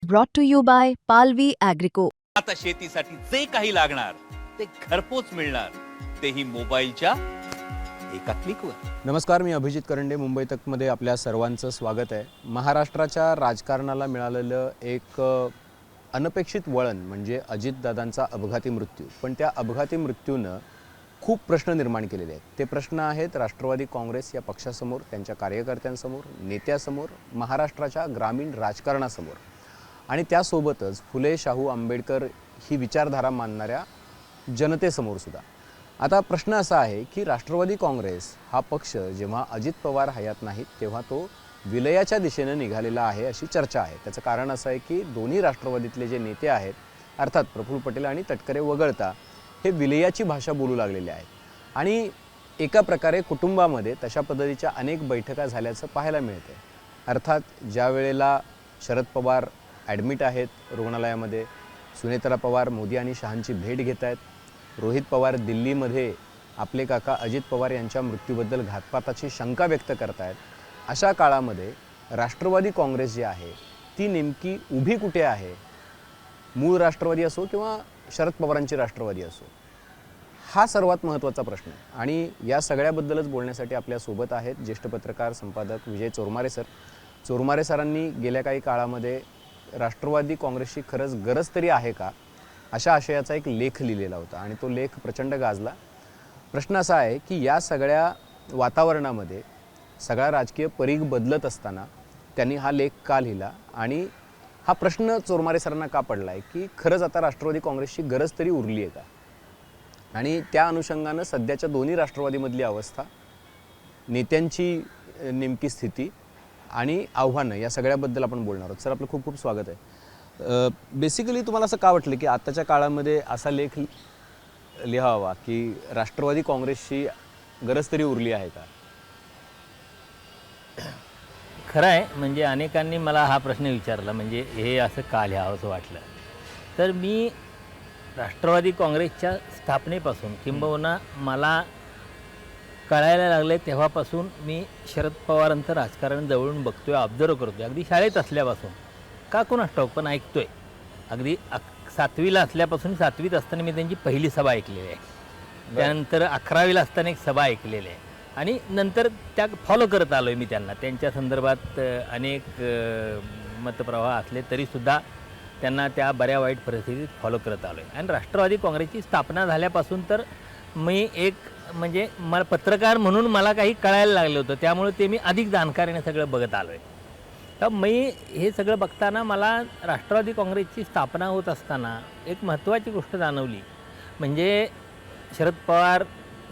brought to you by Palvi Agrico. आता शेतीसाठी जे काही लागणार ते घरपोच मिळणार, तेही मोबाईलच्या एका क्लिकवर. नमस्कार, मी अभिजित करंडे. मुंबई तकमध्ये आपल्या सर्वांचं स्वागत आहे. महाराष्ट्राच्या राजकारणाला मिळालेलं एक अनपेक्षित वळण म्हणजे अजितदादांचा अपघाती मृत्यू. पण त्या अपघाती मृत्यूनं खूप प्रश्न निर्माण केलेले आहेत. ते प्रश्न आहेत राष्ट्रवादी काँग्रेस या पक्षासमोर, त्यांच्या कार्यकर्त्यांसमोर, नेत्यासमोर, महाराष्ट्राच्या ग्रामीण राजकारणासमोर आणि त्यासोबतच फुले शाहू आंबेडकर ही विचारधारा मानणाऱ्या जनतेसमोर सुद्धा. आता प्रश्न असा आहे की राष्ट्रवादी काँग्रेस हा पक्ष जेव्हा अजित पवार हयात नाहीत तेव्हा तो विलयाच्या दिशेनं निघालेला आहे अशी चर्चा आहे. त्याचं कारण असं आहे की दोन्ही राष्ट्रवादीतले जे नेते आहेत, अर्थात प्रफुल्ल पटेल आणि तटकरे वगळता, हे विलयाची भाषा बोलू लागलेले आहेत आणि एका प्रकारे कुटुंबामध्ये तशा पद्धतीच्या अनेक बैठका झाल्याचं पाहायला मिळतं. अर्थात ज्या वेळेला शरद पवार ॲडमिट आहेत रुग्णालयामध्ये, सुनेत्रा पवार मोदी आणि शहांची भेट घेत आहेत, रोहित पवार दिल्लीमध्ये आपले काका अजित पवार यांच्या मृत्यूबद्दल घातपाताची शंका व्यक्त करत आहेत, अशा काळामध्ये राष्ट्रवादी काँग्रेस जी आहे ती नेमकी उभी कुठे आहे? मूळ राष्ट्रवादी असो किंवा शरद पवारांची राष्ट्रवादी असो, हा सर्वात महत्त्वाचा प्रश्न आहे. आणि या सगळ्याबद्दलच बोलण्यासाठी आपल्यासोबत आहेत ज्येष्ठ पत्रकार संपादक विजय चोरमारे सर. चोरमारे सरांनी गेल्या काही काळामध्ये राष्ट्रवादी काँग्रेसची खरंच गरज तरी आहे का, अशा आशयाचा एक लेख लिहिलेला होता आणि तो लेख प्रचंड गाजला. प्रश्न असा आहे की या सगळ्या वातावरणामध्ये सगळा राजकीय परीघ बदलत असताना त्यांनी हा लेख का लिहिला आणि हा प्रश्न चोरमारे सरांना का पडला आहे की खरंच आता राष्ट्रवादी काँग्रेसची गरज तरी उरली आहे का? आणि त्या अनुषंगानं सध्याच्या दोन्ही राष्ट्रवादीमधली अवस्था, नेत्यांची नेमकी स्थिती आणि आव्हानं या सगळ्याबद्दल आपण बोलणार आहोत. सर, आपलं खूप खूप स्वागत आहे. बेसिकली तुम्हाला असं का वाटलं की आताच्या काळामध्ये असा लेख लिहावा की राष्ट्रवादी काँग्रेसची गरज तरी उरली आहे का? खरं आहे, म्हणजे अनेकांनी मला हा प्रश्न विचारला, म्हणजे हे असं का लिहावं असं वाटलं. तर मी राष्ट्रवादी काँग्रेसच्या स्थापनेपासून किंबहुना मला कळायला लागले तेव्हापासून मी शरद पवारांचं राजकारण जवळून बघतोय, ऑब्झर्व करतोय. अगदी शाळेत असल्यापासून का कोणास ठाऊक, पण ऐकतोय. अगदी 7वीला असल्यापासून, 7वीत असताना मी त्यांची पहिली सभा ऐकलेली आहे. त्यानंतर 11वीला असताना एक सभा ऐकलेली आहे आणि नंतर त्या फॉलो करत आलो आहे मी त्यांना. त्यांच्या संदर्भात अनेक मतप्रवाह असले तरीसुद्धा त्यांना त्या बऱ्या वाईट परिस्थितीत फॉलो करत आलो आहे. आणि राष्ट्रवादी काँग्रेसची स्थापना झाल्यापासून तर मी एक म्हणजे मला पत्रकार म्हणून मला काही कळायला लागलं होतं, त्यामुळे ते मी अधिक जाणकारीने सगळं बघत आलो आहे. तर मी हे सगळं बघताना मला राष्ट्रवादी काँग्रेसची स्थापना होत असताना एक महत्त्वाची गोष्ट जाणवली. म्हणजे शरद पवार,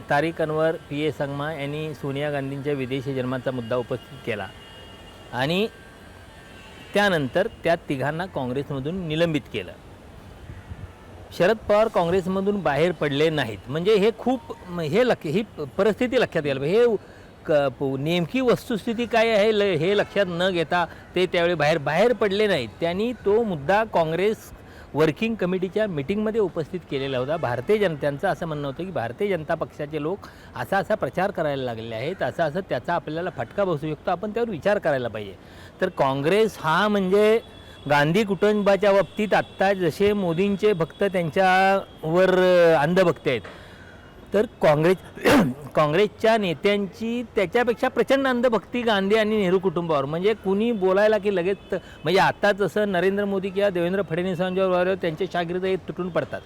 तारिक अनवर, पी.ए. संगमा यांनी सोनिया गांधींच्या विदेशी जन्माचा मुद्दा उपस्थित केला आणि त्यानंतर त्या तिघांना काँग्रेसमधून निलंबित केलं. शरद पवार काँग्रेसमधून बाहेर पडले नाहीत. म्हणजे हे खूप ही परिस्थिती लक्षात घ्यायला पाहिजे. नेमकी वस्तुस्थिती काय आहे हे लक्षात न घेता ते त्यावेळी बाहेर पडले नाहीत. त्यांनी तो मुद्दा काँग्रेस वर्किंग कमिटीच्या मिटिंगमध्ये उपस्थित केलेला होता. भारतीय जनतेचं असं म्हणणं होतं की भारतीय जनता पक्षाचे लोक असा प्रचार करायला लागलेले आहेत, असं त्याचा आपल्याला फटका बसू शकतो, आपण त्यावर विचार करायला पाहिजे. तर काँग्रेस हा म्हणजे गांधी कुटुंबाच्या बाबतीत आत्ता जसे मोदींचे भक्त त्यांच्यावर अंधभक्त आहेत, तर काँग्रेसच्या नेत्यांची त्याच्यापेक्षा प्रचंड अंधभक्ती गांधी आणि नेहरू कुटुंबावर. म्हणजे कुणी बोलायला की लगेच, म्हणजे आता जसं नरेंद्र मोदी किंवा देवेंद्र फडणवीसांच्यावर त्यांचे शागिर्द हे तुटून पडतात,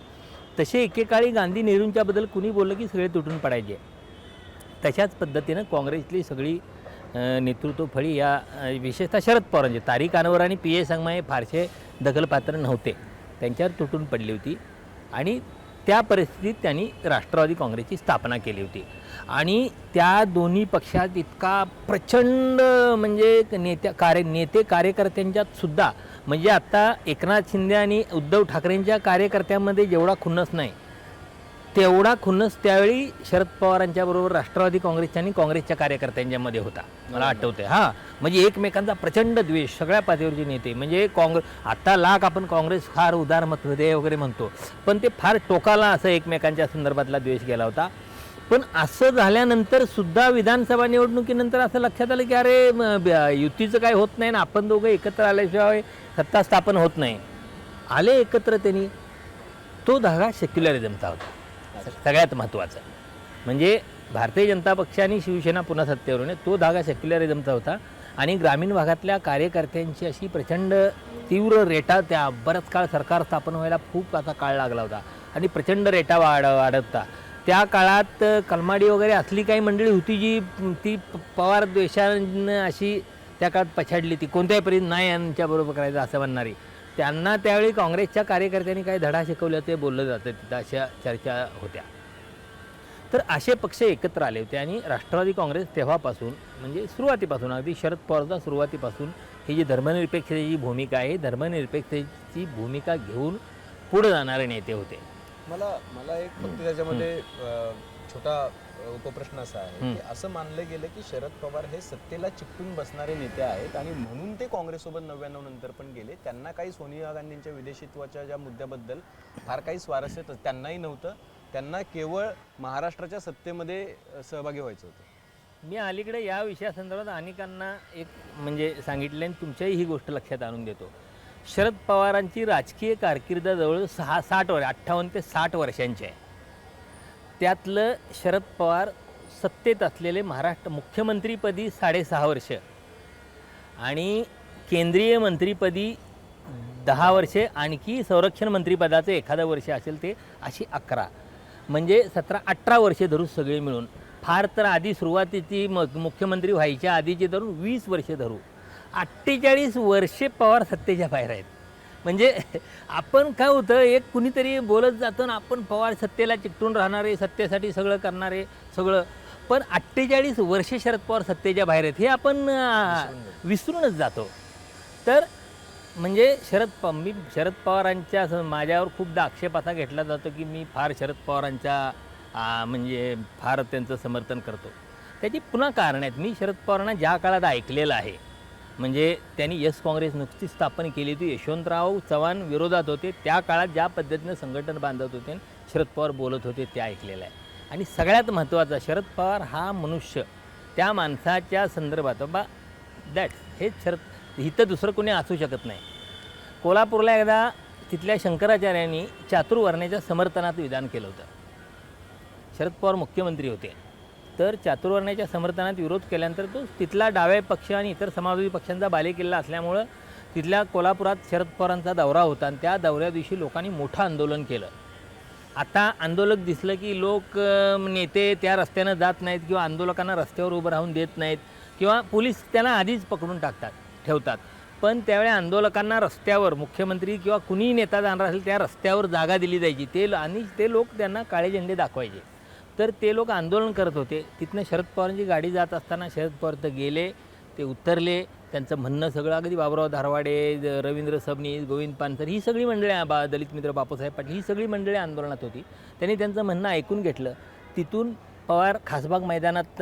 तसे एकेकाळी गांधी नेहरूंच्याबद्दल कुणी बोललं की सगळे तुटून पडायचे. तशाच पद्धतीनं काँग्रेसली सगळी नेतृत्व फळी या विशेषतः शरद पवारांचे, तारिक अनवर आणि पी.ए. संगमा हे फारसे दखलपात्र नव्हते, त्यांच्यावर तुटून पडली होती आणि त्या परिस्थितीत त्यांनी राष्ट्रवादी काँग्रेसची स्थापना केली होती. आणि त्या दोन्ही पक्षात इतका प्रचंड म्हणजे नेते कार्यकर्त्यांच्यात सुद्धा, म्हणजे आत्ता एकनाथ शिंदे आणि उद्धव ठाकरेंच्या कार्यकर्त्यांमध्ये जेवढा खुन्नस नाही तेवढा खुन्नस त्यावेळी शरद पवारांच्याबरोबर राष्ट्रवादी काँग्रेसच्या आणि काँग्रेसच्या कार्यकर्त्यांच्यामध्ये होता, मला आठवते. म्हणजे एकमेकांचा प्रचंड द्वेष सगळ्या पातळीवरचे नेते. म्हणजे आता आपण काँग्रेस फार उदारमत हृदय वगैरे म्हणतो, पण ते फार टोकाला असं एकमेकांच्या संदर्भातला द्वेष गेला होता. पण असं झाल्यानंतर सुद्धा विधानसभा निवडणुकीनंतर असं लक्षात आलं की अरे युतीचं काय होत नाही ना, आपण दोघं एकत्र आल्याशिवाय सत्ता स्थापन होत नाही. आले एकत्र त्यांनी. तो धागा सेक्युलरिझमचा होता सगळ्यात महत्त्वाचा. म्हणजे भारतीय जनता पक्ष आणि शिवसेना पुन्हा सत्तेवर येणे, तो धागा सेक्युलरिझमचा होता. आणि ग्रामीण भागातल्या कार्यकर्त्यांची अशी प्रचंड तीव्र रेटा, त्या बराच काळ सरकार स्थापन व्हायला खूप आता काळ लागला होता आणि प्रचंड रेटा वाढत होता. त्या काळात कलमाडी वगैरे असली काही मंडळी होती जी ती पवार द्वेषानं अशी त्या काळात पछाडली, ती कोणत्याही पर्यंत नाही यांच्याबरोबर करायचं असं म्हणणारी. त्यांना त्यावेळी काँग्रेसच्या कार्यकर्त्यांनी काही धडा शिकवला ते बोललं जातं, तिथं अशा चर्चा होत्या. तर असे पक्ष एकत्र आले होते आणि राष्ट्रवादी काँग्रेस तेव्हापासून म्हणजे सुरुवातीपासून, अगदी शरद पवारचा सुरुवातीपासून ही जी धर्मनिरपेक्षतेची भूमिका आहे, धर्मनिरपेक्षतेची भूमिका घेऊन पुढे जाणारे नेते होते. मला एक फक्त त्याच्यामध्ये छोटा उपप्रश्न असा आहे की असं मानलं गेलं की शरद पवार हे सत्तेला चिकटून बसणारे नेते आहेत आणि म्हणून ते काँग्रेससोबत 99 नंतर पण गेले. त्यांना काही सोनिया गांधींच्या विदेशीत्वाच्या ज्या मुद्द्याबद्दल फार काही स्वारस्य त्यांनाही नव्हतं. त्यांना केवळ महाराष्ट्राच्या सत्तेमध्ये सहभागी व्हायचं होतं. मी अलीकडे या विषयासंदर्भात अनेकांना एक म्हणजे सांगितले आणि तुमच्याही ही गोष्ट लक्षात आणून देतो. शरद पवारांची राजकीय कारकीर्द जवळ 58 ते 60 वर्षांची आहे. त्यातलं शरद पवार सत्तेत असलेले महाराष्ट्र मुख्यमंत्रीपदी 6.5 वर्ष आणि केंद्रीय मंत्रीपदी 10 वर्षे, आणखी संरक्षण मंत्रीपदाचं एखादं वर्ष असेल ते, अशी 11 म्हणजे 17-18 वर्षे धरून सगळे मिळून, फार तर आधी सुरुवातीची मुख्यमंत्री व्हायच्या आधीची धरून 20 वर्षे धरू, 48 वर्षे पवार सत्तेच्या बाहेर आहेत. म्हणजे आपण काय होतं, एक कुणीतरी बोलत जातं ना आपण पवार सत्तेला चिकटून राहणारे, सत्तेसाठी सगळं करणारे सगळं, पण 48 वर्षे शरद पवार सत्तेच्या बाहेर आहेत हे आपण विसरूनच जातो. तर म्हणजे मी शरद पवारांच्या माझ्यावर खूपदा आक्षेप असा घेतला जातो की मी फार शरद पवारांच्या म्हणजे फार त्यांचं समर्थन करतो. त्याची पुन्हा कारण आहेत. मी शरद पवारांना ज्या काळात ऐकलेलं आहे, म्हणजे त्यांनी यस काँग्रेस नुकतीच स्थापन केली होती, यशवंतराव चव्हाण विरोधात होते, त्या काळात ज्या पद्धतीनं संघटन बांधत होते शरद पवार बोलत होते ते ऐकलेलं आहे. आणि सगळ्यात महत्त्वाचा, शरद पवार हा मनुष्य, त्या माणसाच्या संदर्भात हेच शरद, इथं दुसरं कोणी असू शकत नाही. कोल्हापूरला एकदा तिथल्या शंकराचार्यांनी चातुर्वर्ण्याच्या समर्थनात विधान केलं होतं. शरद पवार मुख्यमंत्री होते, तर चातुर्वर्ण्याच्या समर्थनात विरोध केल्यानंतर तो तिथला डाव्या पक्ष आणि इतर समाजवादी पक्षांचा बालेकिल्ला असल्यामुळं तिथल्या कोल्हापुरात शरद पवारांचा दौरा होता आणि त्या दौऱ्या दिवशी लोकांनी मोठं आंदोलन केलं. आता आंदोलक दिसलं की लोक नेते त्या रस्त्यानं जात नाहीत किंवा आंदोलकांना रस्त्यावर उभं राहून देत नाहीत किंवा पोलीस त्यांना आधीच पकडून ठेवतात. पण त्यावेळी आंदोलकांना रस्त्यावर, मुख्यमंत्री किंवा कुणीही नेता जाणार असेल त्या रस्त्यावर जागा दिली जायची, ते लोक त्यांना काळे झेंडे दाखवायचे. तर ते लोक आंदोलन करत होते. तिथनं शरद पवारांची गाडी जात असताना शरद पवार तर गेले, ते उतरले, त्यांचं म्हणणं सगळं अगदी बाबुराव धारवाडे, रवींद्र सबनीस, गोविंद पानसर, ही सगळी मंडळी, दलित मित्र बापूसाहेब पाटील, ही सगळी मंडळी आंदोलनात होती. त्यांनी त्यांचं म्हणणं ऐकून घेतलं. तिथून पवार खासबाग मैदानात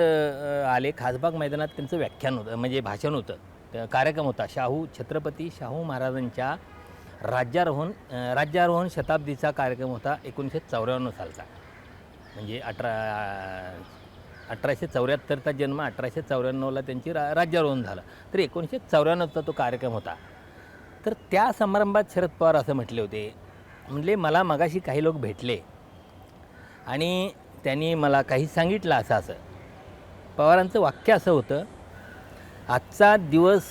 आले. खासबाग मैदानात त्यांचं व्याख्यान होतं, म्हणजे भाषण होतं, कार्यक्रम होता. छत्रपती शाहू महाराजांच्या राज्यारोहण शताब्दीचा कार्यक्रम होता 1954 सालचा. म्हणजे 1874चा जन्म, 1894ला त्यांची राज्यारोहण झालं, तर 1994चा तो कार्यक्रम होता. तर त्या समारंभात शरद पवार असं म्हटले होते, म्हणले मला मगाशी काही लोक भेटले आणि त्यांनी मला काही सांगितलं असं. पवारांचं वाक्य असं होतं, आजचा दिवस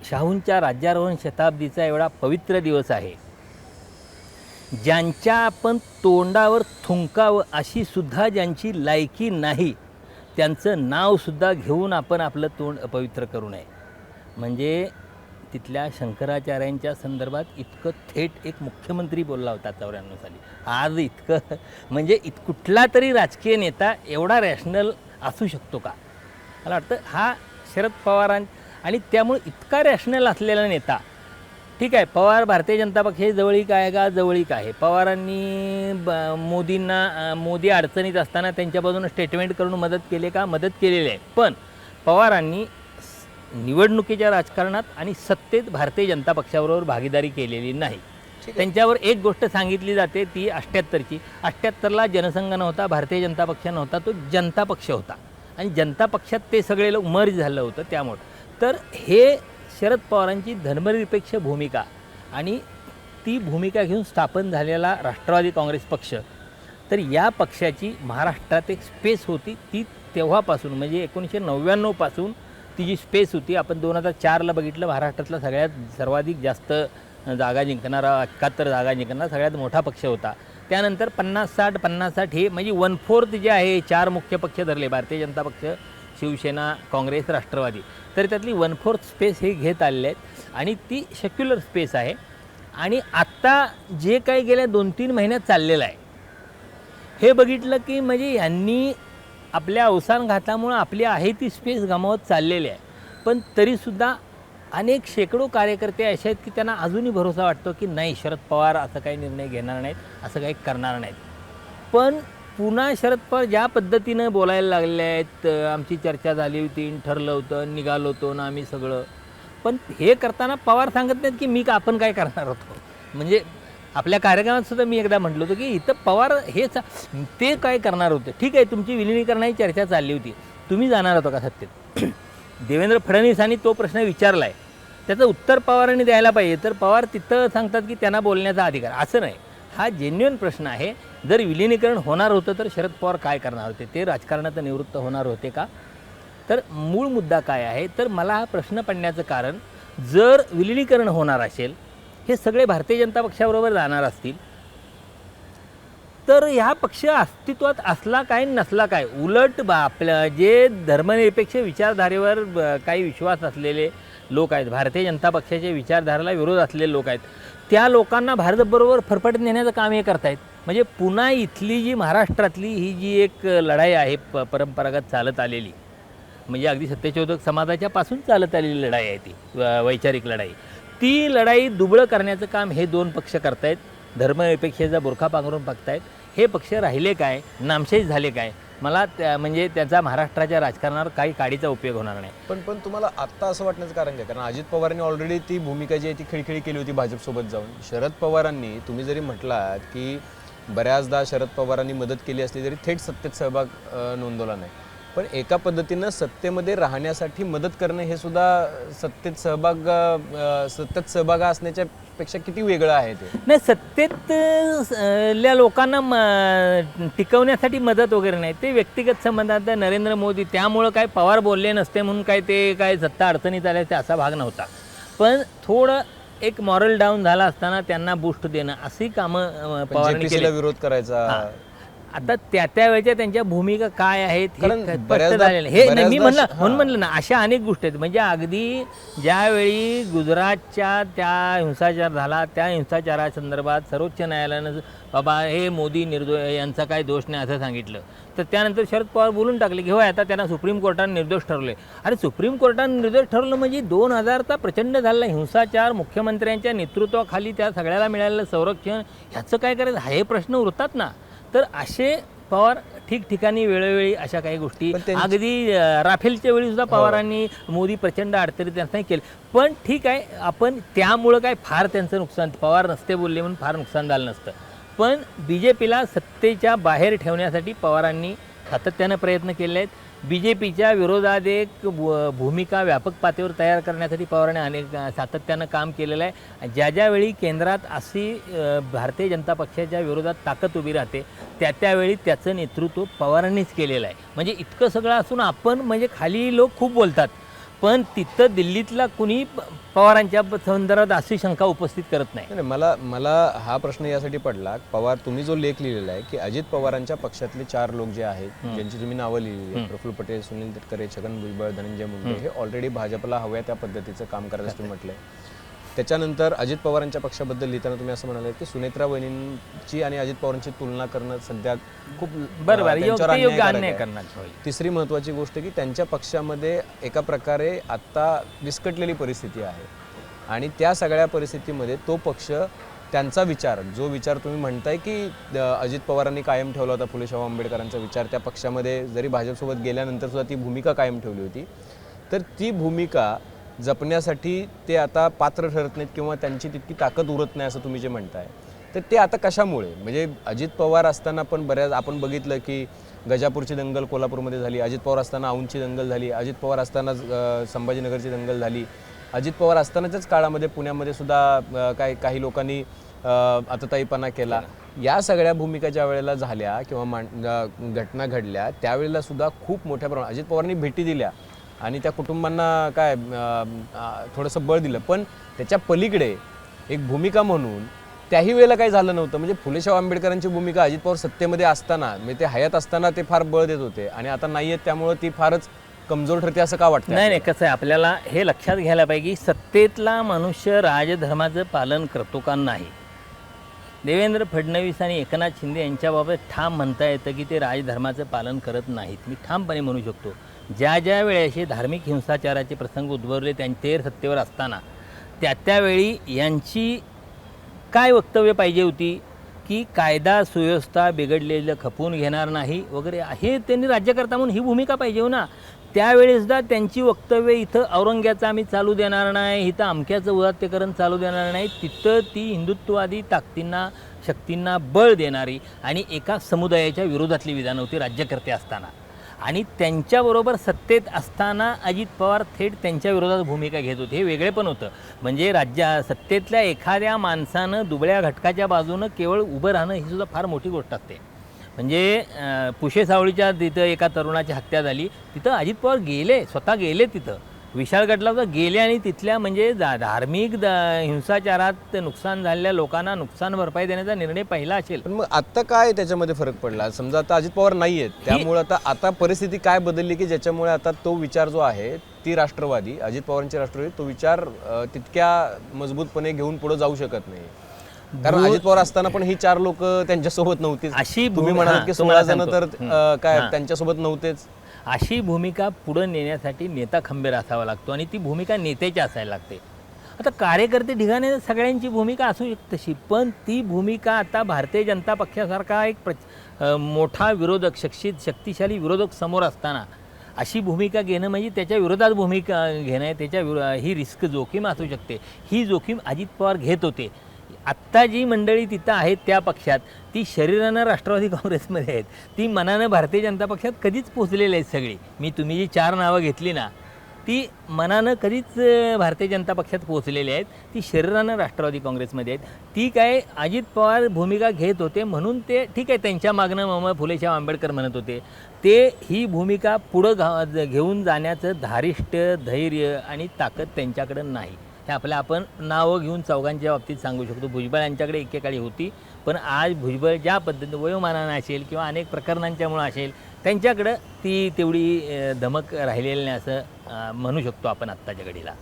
शाहूंच्या राज्यारोहण शताब्दीचा एवढा पवित्र दिवस आहे, ज्यांच्या आपण तोंडावर थुंकावं अशी सुद्धा ज्यांची लायकी नाही, त्यांचं नावसुद्धा घेऊन आपण आपलं तोंड अपवित्र करू नये. म्हणजे तिथल्या शंकराचार्यांच्या संदर्भात इतकं थेट एक मुख्यमंत्री बोलला होता 94 साली. आज इतकं म्हणजे कुठला तरी राजकीय नेता एवढा रॅशनल असू शकतो का? मला वाटतं हा शरद पवारां, आणि त्यामुळे इतका रॅशनल असलेला नेता, ठीक आहे, पवार भारतीय जनता पक्ष हे जवळीक आहे का? जवळीक आहे. पवारांनी मोदी अडचणीत असताना त्यांच्या बाजूने स्टेटमेंट करून मदत केली का? मदत केलेली आहे. पण पवारांनी निवडणुकीच्या राजकारणात आणि सत्तेत भारतीय जनता पक्षाबरोबर भागीदारी केलेली नाही. त्यांच्यावर एक गोष्ट सांगितली जाते ती 78ची. 78ला जनसंघ नव्हता, भारतीय जनता पक्ष नव्हता, तो जनता पक्ष होता आणि जनता पक्षात ते सगळे लोक मर्ज झालं होतं त्यामुळं. तर हे शरद पवारांची धर्मनिरपेक्ष भूमिका आणि ती भूमिका घेऊन स्थापन झालेला राष्ट्रवादी काँग्रेस पक्ष, तर या पक्षाची महाराष्ट्रात एक स्पेस होती ती तेव्हापासून म्हणजे 1999 पासून ती जी स्पेस होती. आपण 2004ला बघितलं महाराष्ट्रातला सर्वाधिक जास्त जागा जिंकणारा 71 जागा जिंकणारा सगळ्यात मोठा पक्ष होता. त्यानंतर 50-60 हे म्हणजे 1/4 जे आहे 4 मुख्य पक्ष धरले, भारतीय जनता पक्ष, शिवसेना, काँग्रेस, राष्ट्रवादी, तर त्यातली 1/4 स्पेस हे घेत आलेले आहेत आणि ती सेक्युलर स्पेस आहे. आणि आत्ता जे काही गेल्या 2-3 महिन्यात चाललेलं आहे हे बघितलं की म्हणजे यांनी आपल्या अवसानघातामुळं आपली आहे ती स्पेस गमावत चाललेली आहे. पण तरीसुद्धा अनेक शेकडो कार्यकर्ते असे आहेत की त्यांना अजूनही भरोसा वाटतो की नाही, शरद पवार असं काही निर्णय घेणार नाहीत, असं काही करणार नाहीत. पण पुन्हा शरद पवार ज्या पद्धतीनं बोलायला लागले आहेत, आमची चर्चा झाली होती, ठरलं होतं, निघालो होतो ना आम्ही सगळं, पण हे करताना पवार सांगत नाहीत की आपण काय करणार होतो. म्हणजे आपल्या कार्यक्रमात सुद्धा मी एकदा म्हटलं होतं की इथं पवार ते काय करणार होते. ठीक आहे, तुमची विलिनीकरणाची चर्चा चालली होती, तुम्ही जाणार होतो का सत्तेत? देवेंद्र फडणवीसांनी तो प्रश्न विचारला आहे, त्याचं उत्तर पवारांनी द्यायला पाहिजे. तर पवार तिथं सांगतात की त्यांना बोलण्याचा अधिकार, असं नाही. हा जेन्युइन प्रश्न आहे. जर विलिनीकरण होणार होतं तर शरद पवार काय करणार होते? ते राजकारणात निवृत्त होणार होते का? तर मूळ मुद्दा काय आहे, तर मला हा प्रश्न पडण्याचं कारण, जर विलिनीकरण होणार असेल, हे सगळे भारतीय जनता पक्षाबरोबर जाणार असतील, तर ह्या पक्ष अस्तित्वात असला काय नसला काय, उलट आपल्या जे धर्मनिरपेक्ष विचारधारेवर काही विश्वास असलेले लोक आहेत, भारतीय जनता पक्षाच्या विचारधारेला विरोध असलेले लोक आहेत, त्या लोकांना भारताबरोबर फरफटत नेण्याचं काम हे करतायत. म्हणजे पुन्हा इथली जी महाराष्ट्रातली ही जी एक लढाई आहे परंपरागत चालत आलेली, म्हणजे अगदी सत्यशोधक समाजाच्या पासून चालत आलेली लढाई आहे ती वैचारिक लढाई, ती लढाई दुबळं करण्याचं काम हे दोन पक्ष करतायत. धर्मनिरपेक्षेचा बुरखा पांघरून बघतायत. हे पक्ष राहिले काय, नामशेष झाले काय, मला म्हणजे त्याचा महाराष्ट्राच्या राजकारणावर काही काडीचा उपयोग होणार नाही. पण तुम्हाला आत्ता असं वाटण्याचं कारण काय? कारण अजित पवारांनी ऑलरेडी ती भूमिका जी आहे ती खिळखिळी केली होती भाजपसोबत जाऊन. शरद पवारांनी, तुम्ही जरी म्हटलात की बऱ्याचदा शरद पवारांनी मदत केली असली तरी थेट सत्तेत सहभाग नोंदवला नाही, पण एका पद्धतीनं सत्तेमध्ये राहण्यासाठी मदत करणं हे सुद्धा सत्तेत सहभाग असण्याच्या पेक्षा किती वेगळं आहे ते? नाही, सत्तेतल्या लोकांना टिकवण्यासाठी मदत वगैरे नाही, ते व्यक्तिगत संबंधात नरेंद्र मोदी, त्यामुळं काय पवार बोलले नसते म्हणून काय ते काय सत्ता अडचणीत आल्या ते असा भाग नव्हता. पण थोडं एक मॉरल डाऊन झाला असताना त्यांना बूस्ट देणं अशी कामं पवारांनी केली. विरोध करायचा. आता त्यावेळेच्या त्यांच्या भूमिका काय आहेत हे बऱ्याचदा- झालेलं हे बऱ्याचदा मी म्हणलं ना, अशा अनेक गोष्टी आहेत. म्हणजे अगदी ज्यावेळी गुजरातच्या त्या हिंसाचार झाला, त्या हिंसाचारासंदर्भात सर्वोच्च न्यायालयानं बाबा हे मोदी निर्दोष, यांचा काही दोष नाही असं सांगितलं, तर त्यानंतर शरद पवार बोलून टाकले की होय आता त्यांना सुप्रीम कोर्टाने निर्दोष ठरवले. अरे सुप्रीम कोर्टाने निर्दोष ठरवलं म्हणजे 2000चा प्रचंड झालेला हिंसाचार, मुख्यमंत्र्यांच्या नेतृत्वाखाली त्या सगळ्याला मिळालेलं संरक्षण, ह्याचं काय करायचं, हे प्रश्न उरतात ना. तर असे पवार ठिकठिकाणी वेळोवेळी अशा काही गोष्टी, अगदी राफेलच्या वेळी सुद्धा पवारांनी मोदी प्रचंड अडचणीत नाही केलं. पण ठीक आहे, आपण त्यामुळं काय फार त्यांचं नुकसान, पवार नसते बोलले म्हणून फार नुकसान झालं नसतं. पण BJPला सत्तेच्या बाहेर ठेवण्यासाठी पवारांनी सातत्यानं प्रयत्न केले आहेत. BJPच्या विरोधात एक भूमिका व्यापक पातळीवर तयार करण्यासाठी पवारांनी सातत्यानं काम केलेलं आहे. ज्यावेळी केंद्रात अशी भारतीय जनता पक्षाच्या विरोधात ताकद उभी राहते त्यावेळी त्याचं नेतृत्व पवारांनीच केलेलं आहे. म्हणजे इतकं सगळं असून आपण म्हणजे खाली लोक खूप बोलतात, पण तिथं दिल्लीतला कुणी पवारांच्या संदर्भात अशी शंका उपस्थित करत नाही. मला हा प्रश्न यासाठी पडला, पवार, तुम्ही जो लेख लिहिलेला आहे की अजित पवारांच्या पक्षातले 4 लोक जे आहेत ज्यांची तुम्ही नावं लिहिली आहेत, प्रफुल्ल पटेल, सुनील तटकरे, छगन भुजबळ, धनंजय मुंडे, हे ऑलरेडी भाजपला हव्या त्या पद्धतीचं काम करत असं म्हटलंय. त्याच्यानंतर अजित पवारांच्या पक्षाबद्दल लिहिताना तुम्ही असं म्हणाले की सुनेत्रा वहिनींची आणि अजित पवारांची तुलना करणं सध्या खूप बरोबर, योग्य अन्याय आहे. करणार. तिसरी महत्त्वाची गोष्ट की त्यांच्या पक्षामध्ये एका प्रकारे आत्ता विस्कटलेली परिस्थिती आहे आणि त्या सगळ्या परिस्थितीमध्ये तो पक्ष, त्यांचा विचार, जो विचार तुम्ही म्हणताय की अजित पवारांनी कायम ठेवला होता, फुले शाहू आंबेडकरांचा विचार, त्या पक्षामध्ये जरी भाजपसोबत गेल्यानंतर सुद्धा ती भूमिका कायम ठेवली होती, तर ती भूमिका जपण्यासाठी ते आता पात्र ठरत नाहीत किंवा त्यांची तितकी ताकद उरत नाही असं तुम्ही जे म्हणताय, तर ते आता कशामुळे? म्हणजे अजित पवार असताना पण बऱ्याच आपण बघितलं की गजापूरची दंगल कोल्हापूरमध्ये झाली, अजित पवार असताना औंधची दंगल झाली, अजित पवार असताना संभाजीनगरची दंगल झाली, अजित पवार असतानाच्याच काळामध्ये पुण्यामध्ये सुद्धा काही लोकांनी आतताईपणा केला. या सगळ्या भूमिका ज्या वेळेला झाल्या किंवा घटना घडल्या त्यावेळेला सुद्धा खूप मोठ्या प्रमाणात अजित पवारांनी भेटी दिल्या आणि त्या कुटुंबांना थोडंसं बळ दिलं. पण त्याच्या पलीकडे एक भूमिका म्हणून त्याही वेळेला काही झालं नव्हतं. म्हणजे फुले शाहू आंबेडकरांची भूमिका अजित पवार सत्तेमध्ये असताना म्हणजे ते हयात असताना ते फार बळ देत होते आणि आता नाही आहेत, त्यामुळे ती फारच कमजोर ठरते असं का वाटतं? नाही, कसं आहे, आपल्याला हे लक्षात घ्यायला पाहिजे की सत्तेतला मनुष्य राजधर्माचं पालन करतो का नाही. देवेंद्र फडणवीस आणि एकनाथ शिंदे यांच्याबाबत ठाम म्हणता येतं की ते राजधर्माचं पालन करत नाहीत. मी ठामपणे म्हणू शकतो, ज्या वेळेस धार्मिक हिंसाचाराचे प्रसंग उद्भवले ते सत्तेवर असताना त्यावेळी यांची काय वक्तव्य पाहिजे होती की कायदा सुव्यवस्था बिघडलेलं खपवून घेणार नाही वगैरे, हे त्यांनी राज्यकर्ता म्हणून ही भूमिका पाहिजे हो ना. त्यावेळेसदा त्यांची वक्तव्य इथं औरंग्याचं आम्ही चालू देणार नाही, इथं अमक्याचं उदात्तीकरण चालू देणार नाही, तिथं ती हिंदुत्ववादी ताकदींना शक्तींना बळ देणारी आणि एका समुदायाच्या विरोधातली विधानं होती राज्यकर्ते असताना. आणि त्यांच्याबरोबर सत्तेत असताना अजित पवार थेट त्यांच्या विरोधात भूमिका घेत होते. हे वेगळे पण होतं. म्हणजे सत्तेतल्या एखाद्या माणसानं दुबळ्या घटकाच्या बाजूनं केवळ उभं राहणं ही सुद्धा फार मोठी गोष्ट असते. म्हणजे पुशे सावळीच्या तिथं एका तरुणाची हत्या झाली, तिथं अजित पवार गेले, स्वतः गेले तिथं विशाळगडला सुद्धा गेले आणि तिथल्या म्हणजे धार्मिक हिंसाचारात नुकसान झालेल्या लोकांना नुकसान भरपाई देण्याचा निर्णय पहिला असेल. पण मग आता काय त्याच्यामध्ये फरक पडला? समजा आता अजित पवार नाही आहेत, त्यामुळे आता परिस्थिती काय बदलली की ज्याच्यामुळे आता तो विचार जो आहे ती राष्ट्रवादी अजित पवारांची राष्ट्रवादी तो विचार तितक्या मजबूतपणे घेऊन पुढे जाऊ शकत नाही? कारण अजित पवार असताना पण ही 4 लोक त्यांच्यासोबत नव्हतीच. अशी तुम्ही म्हणाल की 16 जण तर काय त्यांच्यासोबत नव्हतेच. अशी भूमिका पुढे नेण्यासाठी नेता खंबीर असावा लागतो आणि ती भूमिका नेत्याची असायला लागते. आता कार्यकर्ते ढिगाणे सगळ्यांची भूमिका असू शकते तशी, पण ती भूमिका आता भारतीय जनता पक्षासारखा एक मोठा विरोधक शक्तिशाली विरोधक समोर असताना अशी भूमिका घेणं म्हणजे त्याच्या विरोधात भूमिका घेणं, ही रिस्क जोखीम असू शकते. ही जोखीम अजित पवार घेत होते. आत्ता जी मंडळी तिथं आहेत त्या पक्षात ती शरीरानं राष्ट्रवादी काँग्रेसमध्ये आहेत, ती मनानं भारतीय जनता पक्षात कधीच पोचलेली आहेत सगळी. तुम्ही जी 4 नावं घेतली ना ती मनानं कधीच भारतीय जनता पक्षात पोचलेली आहेत, ती शरीरानं राष्ट्रवादी काँग्रेसमध्ये आहेत. ती काय अजित पवार भूमिका घेत होते म्हणून ते ठीक आहे, त्यांच्या मागणं फुले शाहू आंबेडकर म्हणत होते, ते ही भूमिका पुढं घेऊन जाण्याचं धारिष्ट्य धैर्य आणि ताकद त्यांच्याकडं नाही. हे आपण नावं घेऊन चौघांच्या बाबतीत सांगू शकतो. भुजबळ यांच्याकडे एकेकाळी होती, पण आज भुजबळ ज्या पद्धतीनं वयोमानानं असेल किंवा अनेक प्रकरणांच्यामुळं असेल त्यांच्याकडं ती तेवढी धमक राहिलेली नाही असं म्हणू शकतो आपण आत्ताच्या घडीला.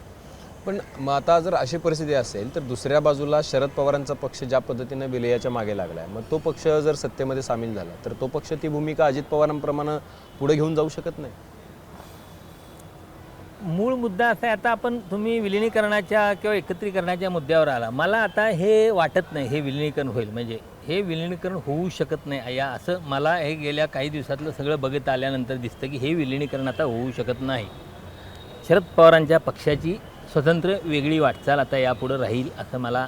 पण मग आता जर अशी परिस्थिती असेल तर दुसऱ्या बाजूला शरद पवारांचा पक्ष ज्या पद्धतीने विलयाच्या मागे लागला आहे, मग तो पक्ष जर सत्तेमध्ये सामील झाला तर तो पक्ष ती भूमिका अजित पवारांप्रमाणे पुढे घेऊन जाऊ शकत नाही? मूळ मुद्दा असा आहे, आता तुम्ही विलिनीकरणाच्या किंवा एकत्रीकरणाच्या मुद्द्यावर आला. मला आता हे वाटत नाही हे विलिनीकरण होईल, म्हणजे हे विलिनीकरण होऊ शकत नाही असं मला हे गेल्या काही दिवसातलं सगळं बघत आल्यानंतर दिसतं की हे विलिनीकरण आता होऊ शकत नाही. शरद पवारांच्या पक्षाची स्वतंत्र वेगळी वाटचाल आता यापुढं राहील असं मला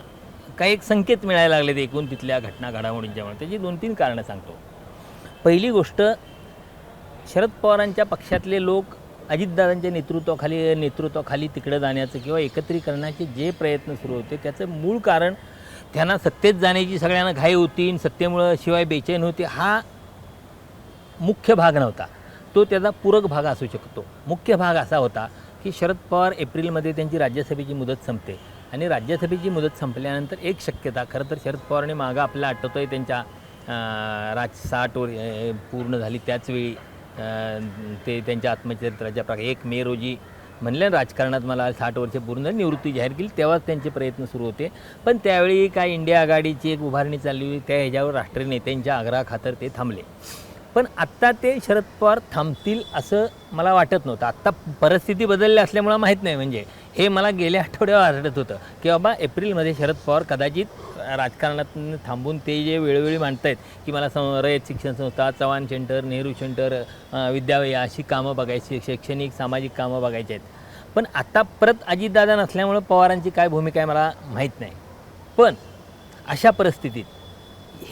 काही एक संकेत मिळायला लागले ते एकूण तिथल्या घटना घडामोडींच्यामुळे. त्याची 2-3 कारणं सांगतो. पहिली गोष्ट, शरद पवारांच्या पक्षातले लोक अजितदादांच्या नेतृत्वाखाली तिकडे जाण्याचं किंवा एकत्रीकरणाचे जे प्रयत्न सुरू होते त्याचं मूळ कारण त्यांना सत्तेत जाण्याची सगळ्यांना घाई होती, सत्तेमुळं शिवाय बेचैन होते, हा मुख्य भाग नव्हता. तो त्याचा पूरक भाग असू शकतो. मुख्य भाग असा होता की शरद पवार एप्रिलमध्ये त्यांची राज्यसभेची मुदत संपते आणि राज्यसभेची मुदत संपल्यानंतर एक शक्यता, खरं तर शरद पवारने मागं आपल्याला आठवतोय त्यांच्या 60 पूर्ण झाली त्याचवेळी ते त्यांच्या आत्मचरित्राच्या 1 मे रोजी म्हणलं राजकारणात मला 60 वर्ष पूर्ण झाली, निवृत्ती जाहीर केली, तेव्हाच त्यांचे प्रयत्न सुरू होते. पण त्यावेळी काय इंडिया आघाडीची एक उभारणी चालली होती, त्या ह्याच्यावर राष्ट्रीय नेत्यांच्या आग्रहाखातर ते थांबले. पण आत्ता ते शरद पवार थांबतील असं मला वाटत नव्हतं. आत्ता परिस्थिती बदलली असल्यामुळं माहीत नाही, म्हणजे हे मला गेल्या आठवड्यावर आढळत होतं की बाबा एप्रिलमध्ये शरद पवार कदाचित राजकारणात थांबून ते जे वेळोवेळी मांडत आहेत की मला रयत शिक्षण संस्था, चव्हाण सेंटर, नेहरू सेंटर, विद्यालय अशी कामं बघायची, शैक्षणिक सामाजिक कामं बघायची आहेत. पण आता परत अजितदादा नसल्यामुळं पवारांची काय भूमिका आहे मला माहीत नाही. पण अशा परिस्थितीत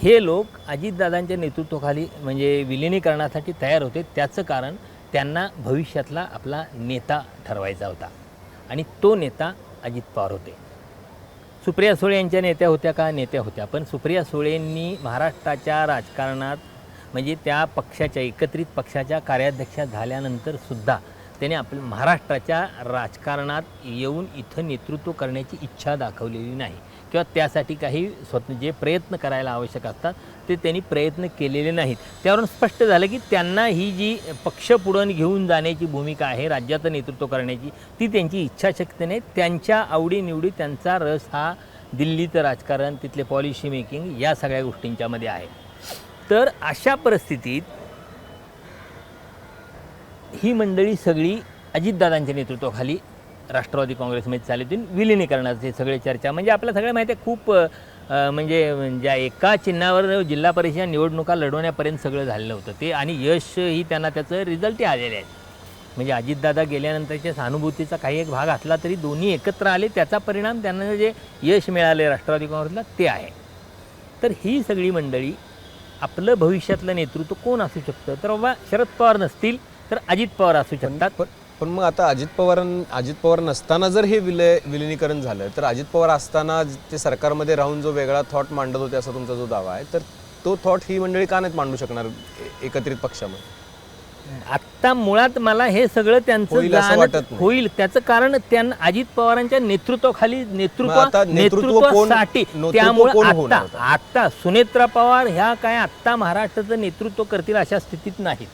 हे लोक अजितदादांच्या नेतृत्वाखाली म्हणजे विलिनीकरणासाठी तयार होते. त्याचं कारण त्यांना भविष्यातला आपला नेता ठरवायचा होता आणि तो नेता अजित पवार होते. सुप्रिया सुळे यांच्या नेत्या होत्या का? नेत्या होत्या. पण सुप्रिया सुळेंनी महाराष्ट्राच्या राजकारणात म्हणजे त्या पक्षाच्या एकत्रित पक्षाच्या कार्याध्यक्षा झाल्यानंतर सुद्धा त्याने आपल्या महाराष्ट्राच्या राजकारणात येऊन इथं नेतृत्व करण्याची इच्छा दाखवलेली नाही किंवा त्यासाठी काही जे प्रयत्न करायला आवश्यक असतात ते त्यांनी प्रयत्न केलेले नाहीत. त्यावरून स्पष्ट झालं की त्यांना ही जी पक्ष पुढं घेऊन जाण्याची भूमिका आहे राज्याचं नेतृत्व करण्याची ती त्यांची इच्छाशक्ती नाही. त्यांच्या आवडीनिवडी त्यांचा रस हा दिल्लीचं राजकारण तिथले पॉलिसी मेकिंग या सगळ्या गोष्टींच्यामध्ये आहे. तर अशा परिस्थितीत ही मंडळी सगळी अजितदादांच्या नेतृत्वाखाली राष्ट्रवादी काँग्रेसमध्ये चालली होती. विलिनीकरणाचे सगळे चर्चा म्हणजे आपल्याला सगळं माहिती आहे खूप म्हणजे ज्या एका चिन्हावर जिल्हा परिषद निवडणुका लढवण्यापर्यंत सगळं झालेलं होतं ते आणि यशही त्यांना त्याचं रिझल्टही आलेले आहेत. म्हणजे अजितदादा गेल्यानंतरच्या सहानुभूतीचा काही एक भाग असला तरी दोन्ही एकत्र आले त्याचा परिणाम त्यांना जे यश मिळाले राष्ट्रवादी काँग्रेसला ते आहे. तर ही सगळी मंडळी आपलं भविष्यातलं नेतृत्व कोण असू शकतं तर बाबा शरद पवार नसतील तर अजित पवार असू शकतात. पण मग आता अजित पवार नसताना जर हे विलिनीकरण झालं तर अजित पवार असताना ते सरकारमध्ये राहून जो वेगळा थॉट मांडत होते असा तुमचा जो दावा आहे तर तो थॉट ही मंडळी का नाहीत मांडू शकणार एकत्रित पक्षामध्ये? आत्ता मुळात मला हे सगळं त्यांचं होईल त्याचं कारण त्यांना अजित पवारांच्या नेतृत्वाखाली नेतृत्वासाठी त्यामुळे आता सुनेत्रा पवार ह्या काय आत्ता महाराष्ट्राचं नेतृत्व करतील अशा स्थितीत नाहीत.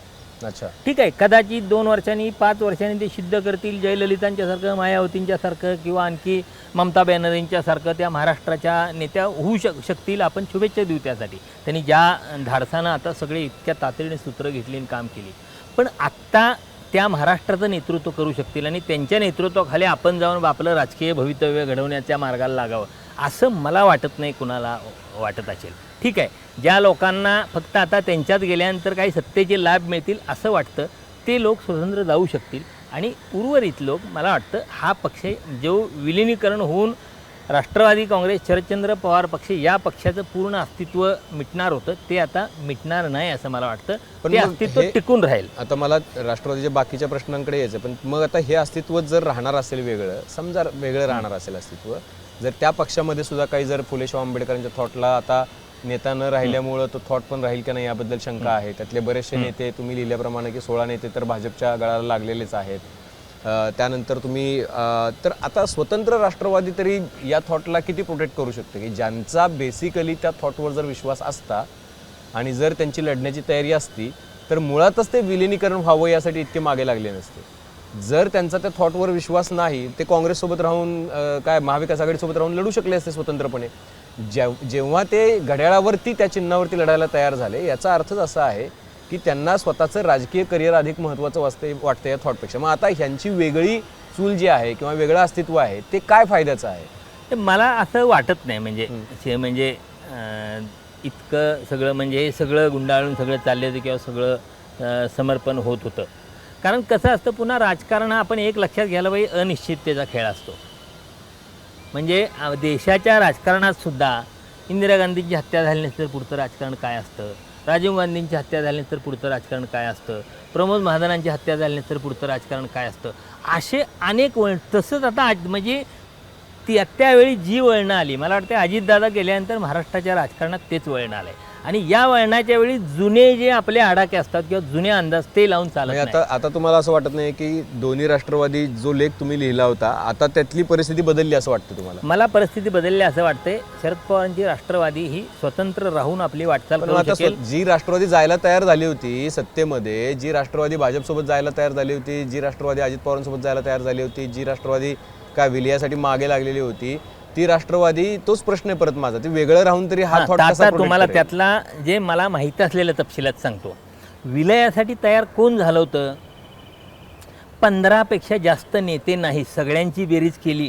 अच्छा ठीक आहे कदाचित 2 वर्षांनी 5 वर्षांनी ते सिद्ध करतील जयललितांच्यासारखं मायावतींच्यासारखं किंवा आणखी ममता बॅनर्जींच्यासारखं त्या महाराष्ट्राच्या नेत्या होऊ शकतील. आपण शुभेच्छा देऊ त्यासाठी. त्यांनी ज्या धाडसानं आता सगळे इतक्या तातडीने सूत्र घेतली आणि काम केली. पण आत्ता त्या महाराष्ट्राचं नेतृत्व करू शकतील आणि त्यांच्या नेतृत्वाखाली आपण जाऊन आपलं राजकीय भवितव्य घडवण्याच्या मार्गाला लागावं असं मला वाटत नाही कुणाला वाटत असेल. ठीक आहे ज्या लोकांना फक्त आता त्यांच्यात गेल्यानंतर काही सत्तेचे लाभ मिळतील असं वाटतं ते लोक स्वतंत्र जाऊ शकतील आणि उर्वरित लोक मला वाटतं हा पक्ष जो विलिनीकरण होऊन राष्ट्रवादी काँग्रेस शरदचंद्र पवार पक्ष या पक्षाचं पूर्ण अस्तित्व मिटणार होतं ते आता मिटणार नाही असं मला वाटतं. ते अस्तित्व टिकून राहील. आता मला राष्ट्रवादीच्या बाकीच्या प्रश्नांकडे यायचं पण मग आता हे अस्तित्व जर राहणार असेल वेगळं समजा वेगळं राहणार असेल अस्तित्व जर त्या पक्षामध्ये सुद्धा काही जर फुले शाहू आंबेडकरांच्या थॉटला आता नेता न राहिल्यामुळं तो थॉट पण राहील की नाही याबद्दल शंका आहे. त्यातले बरेचसे नेते तुम्ही लिहिल्याप्रमाणे की 16 नेते तर भाजपच्या गळाला लागलेलेच आहेत. त्यानंतर तुम्ही तर आता स्वतंत्र राष्ट्रवादी तरी या थॉटला किती प्रोटेक्ट करू शकते की ज्यांचा बेसिकली त्या थॉटवर जर विश्वास असता आणि जर त्यांची लढण्याची तयारी असती तर मुळातच ते विलिनीकरण व्हावं यासाठी इतके मागे लागले नसते. जर त्यांचा त्या थॉटवर विश्वास नाही ते काँग्रेससोबत राहून काय महाविकास आघाडीसोबत राहून लढू शकले असते स्वतंत्रपणे. जेव्हा ते घड्याळावरती त्या चिन्हावरती लढायला तयार झाले याचा अर्थच असा आहे की त्यांना स्वतःचं राजकीय करिअर अधिक महत्त्वाचं वाटतं या थॉटपेक्षा. मग आता ह्यांची वेगळी चूल जी आहे किंवा वेगळं अस्तित्व आहे ते काय फायद्याचं आहे? ते मला असं वाटत नाही. म्हणजे इतकं सगळं म्हणजे हे सगळं गुंडाळून सगळं चालले होते किंवा सगळं समर्पण होत होतं. कारण कसं असतं पुन्हा राजकारण आपण एक लक्षात घ्यायला पाहिजे अनिश्चिततेचा खेळ असतो. म्हणजे देशाच्या राजकारणात सुद्धा इंदिरा गांधींची हत्या झाली नसतं तर पुढचं राजकारण काय असतं, राजीव गांधींची हत्या झाली नसतं तर पुढचं राजकारण काय असतं, प्रमोद महाजनांची हत्या झाली नसतं तर पुढचं राजकारण काय असतं, असे अनेक वळण. तसंच आता म्हणजे त्यावेळी जी वळणं आली मला वाटतं अजितदादा गेल्यानंतर महाराष्ट्राच्या राजकारणात तेच वळण आलं आहे आणि या वळणाच्या वेळी जुने जे आपले आडाखे असतात किंवा जुने अंदाज ते लावून चालत नाही. आता तुम्हाला असं वाटत नाही की दोन्ही राष्ट्रवादी जो लेख तुम्ही लिहिला होता आता त्यातली परिस्थिती बदलली असं वाटतं तुम्हाला? मला परिस्थिती बदलली असं वाटतंय. शरद पवारांची राष्ट्रवादी ही स्वतंत्र राहून आपली वाटचाल करू शकेल. जी राष्ट्रवादी जायला तयार झाली होती सत्तेमध्ये, जी राष्ट्रवादी भाजपसोबत जायला तयार झाली होती, जी राष्ट्रवादी अजित पवारांसोबत जायला तयार झाली होती, जी राष्ट्रवादी काय विलयासाठी मागे लागलेली होती ती राष्ट्रवादी तोच प्रश्न आहे परत माझा. ती वेगळं राहून तरी हा थॉट कसा तुम्हाला त्यातला जे मला माहीत असलेलं तपशिलात सांगतो. विलयासाठी तयार कोण झालं होतं? 15पेक्षा जास्त नेते नाही. सगळ्यांची बेरीज केली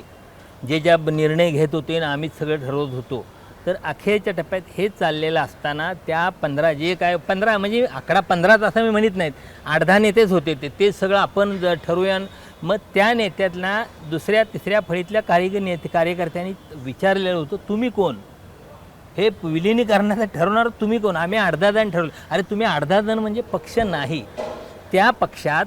जे ज्या निर्णय घेत होते ना आम्हीच सगळं ठरवत होतो तर अखेरच्या टप्प्यात हे चाललेलं असताना त्या 15 जे काय 15 म्हणजे आकडा 15च असं मी म्हणत नाहीत 8-10 नेतेच होते ते सगळं आपण ठरवूया मग त्या नेत्यातला दुसऱ्या तिसऱ्या फळीतल्या कार्यकर्त्यांनी विचारलेलं होतं, तुम्ही कोण? हे विलिनीकरणाचं ठरवणार तुम्ही कोण? आम्ही 18 जण ठरवलं. अरे तुम्ही 18 जण म्हणजे पक्ष नाही. त्या पक्षात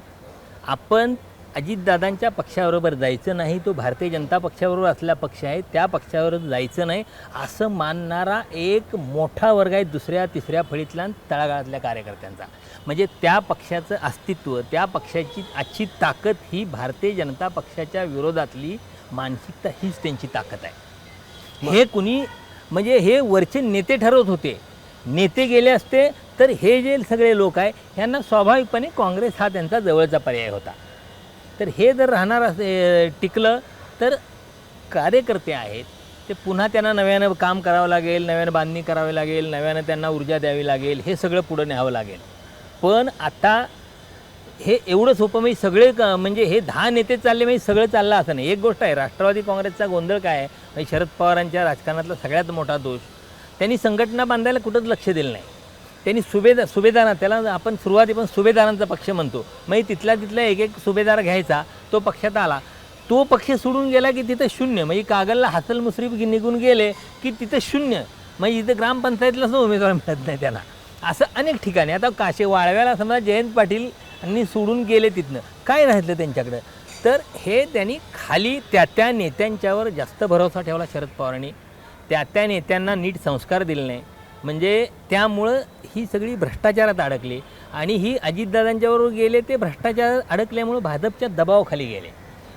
आपण अजितदादांच्या पक्षाबरोबर जायचं नाही, तो भारतीय जनता पक्षाबरोबर असलेला पक्ष आहे, त्या पक्षावर जायचं नाही असं मानणारा एक मोठा वर्ग आहे दुसऱ्या तिसऱ्या फळीतल्या आणि तळागाळातल्या कार्यकर्त्यांचा. म्हणजे त्या पक्षाचं अस्तित्व, त्या पक्षाची आजची ताकद ही भारतीय जनता पक्षाच्या विरोधातली मानसिकता हीच त्यांची ताकद आहे. हे कुणी म्हणजे हे वरचे नेते ठरवत होते. नेते गेले असते तर हे जे सगळे लोक आहे ह्यांना स्वाभाविकपणे काँग्रेस हा त्यांचा जवळचा पर्याय होता. तर हे जर राहणार टिकलं तर कार्यकर्ते आहेत ते पुन्हा त्यांना नव्यानं काम करावं लागेल, नव्यानं बांधणी करावी लागेल, नव्यानं त्यांना ऊर्जा द्यावी लागेल, हे सगळं पुढं न्यावं लागेल. पण आता हे एवढं सोपं म्हणजे सगळे म्हणजे हे 10 नेते चालले म्हणजे सगळं चाललं असं नाही. एक गोष्ट आहे, राष्ट्रवादी काँग्रेसचा गोंधळ काय आहे म्हणजे शरद पवारांच्या राजकारणातला सगळ्यात मोठा दोष, त्यांनी संघटना बांधायला कुठंच लक्ष दिलं नाही. त्यांनी सुभेदार त्याला आपण सुरुवातीपासून सुभेदारांचा पक्ष म्हणतो, म्हणजे तिथला एक सुभेदार घ्यायचा, तो पक्षात आला, तो पक्ष सोडून गेला की तिथं शून्य. म्हणजे कागलला हसन मुश्रीफ निघून गेले की तिथं शून्य. म्हणजे इथं ग्रामपंचायतीला सुद्धा उमेदवार मिळत नाही त्यांना. असं अनेक ठिकाणी. आता वाळव्याला समजा जयंत पाटील यांनी सोडून गेले, तिथनं काय राहिलं त्यांच्याकडं? तर हे त्यांनी खाली त्या नेत्यांच्यावर जास्त भरोसा ठेवला शरद पवारांनी, त्या नेत्यांना नीट संस्कार दिले नाही. म्हणजे त्यामुळं ही सगळी भ्रष्टाचारात अडकली आणि ही अजितदादांच्याबरोबर गेले ते भ्रष्टाचारात अडकल्यामुळं भाजपच्या दबावाखाली गेले.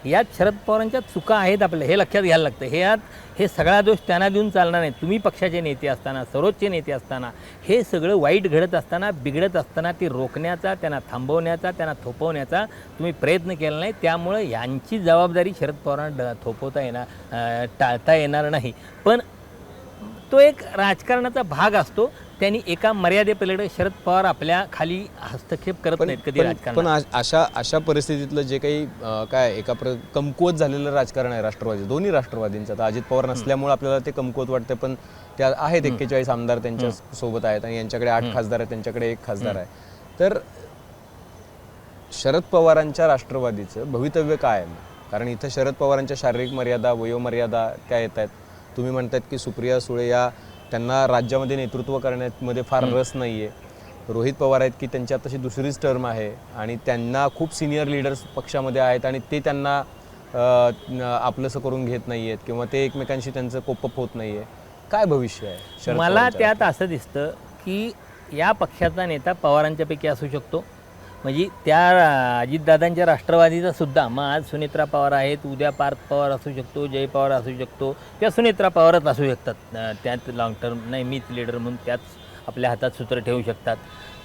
यात शरद पवारांच्या चुका आहेत आपल्या, हे लक्षात घ्यायला लागतं. हे सगळा दोष त्यांना देऊन चालणार नाही. तुम्ही पक्षाचे नेते असताना, सर्वोच्च नेते असताना, हे सगळं वाईट घडत असताना, बिघडत असताना ते रोखण्याचा, त्यांना थांबवण्याचा, त्यांना थोपवण्याचा तुम्ही प्रयत्न केला नाही. त्यामुळं यांची जबाबदारी शरद पवारांना थोपवता येणार, टाळता येणार नाही. पण तो एक राजकारणाचा भाग असतो. त्यांनी एका मर्यादेपलीकडे शरद पवार आपल्या खाली हस्तक्षेप करत नाहीत कधी राजकारणात. पण अशा परिस्थितीतलं जे काही काय कमकुवत झालेलं राजकारण आहे राष्ट्रवादी, दोन्ही राष्ट्रवादींचं, आता अजित पवार नसल्यामुळे आपल्याला ते कमकुवत वाटतं, पण त्या आहेत 41 आमदार त्यांच्या सोबत आहेत आणि यांच्याकडे 8 खासदार आहेत, त्यांच्याकडे 1 खासदार आहे. तर शरद पवारांच्या राष्ट्रवादीचं भवितव्य काय आहे? कारण इथं शरद पवारांच्या शारीरिक मर्यादा, वयोमर्यादा काय येत आहेत? तुम्ही म्हणतात की सुप्रिया सुळे या त्यांना राज्यामध्ये नेतृत्व करण्यामध्ये फार रस नाही आहे. रोहित पवार आहेत की त्यांची आताशी दुसरीच टर्म आहे आणि त्यांना खूप सिनियर लीडर्स पक्षामध्ये आहेत आणि ते त्यांना आपलंसं करून घेत नाही आहेत किंवा ते एकमेकांशी त्यांचं कोपअप होत नाही आहे. काय भविष्य आहे? मला त्यात असं दिसतं की या पक्षाचा नेता पवारांच्यापैकी असू शकतो. म्हणजे त्या अजितदादांच्या राष्ट्रवादीचा सुद्धा मग आज सुनेत्रा पवार आहेत, उद्या पार्थ पवार असू शकतो, जय पवार असू शकतो किंवा सुनेत्रा पवारच असू शकतात. त्यात लॉंग टर्म नाही मीच लीडर म्हणून त्याच आपल्या हातात सूत्र ठेवू शकतात.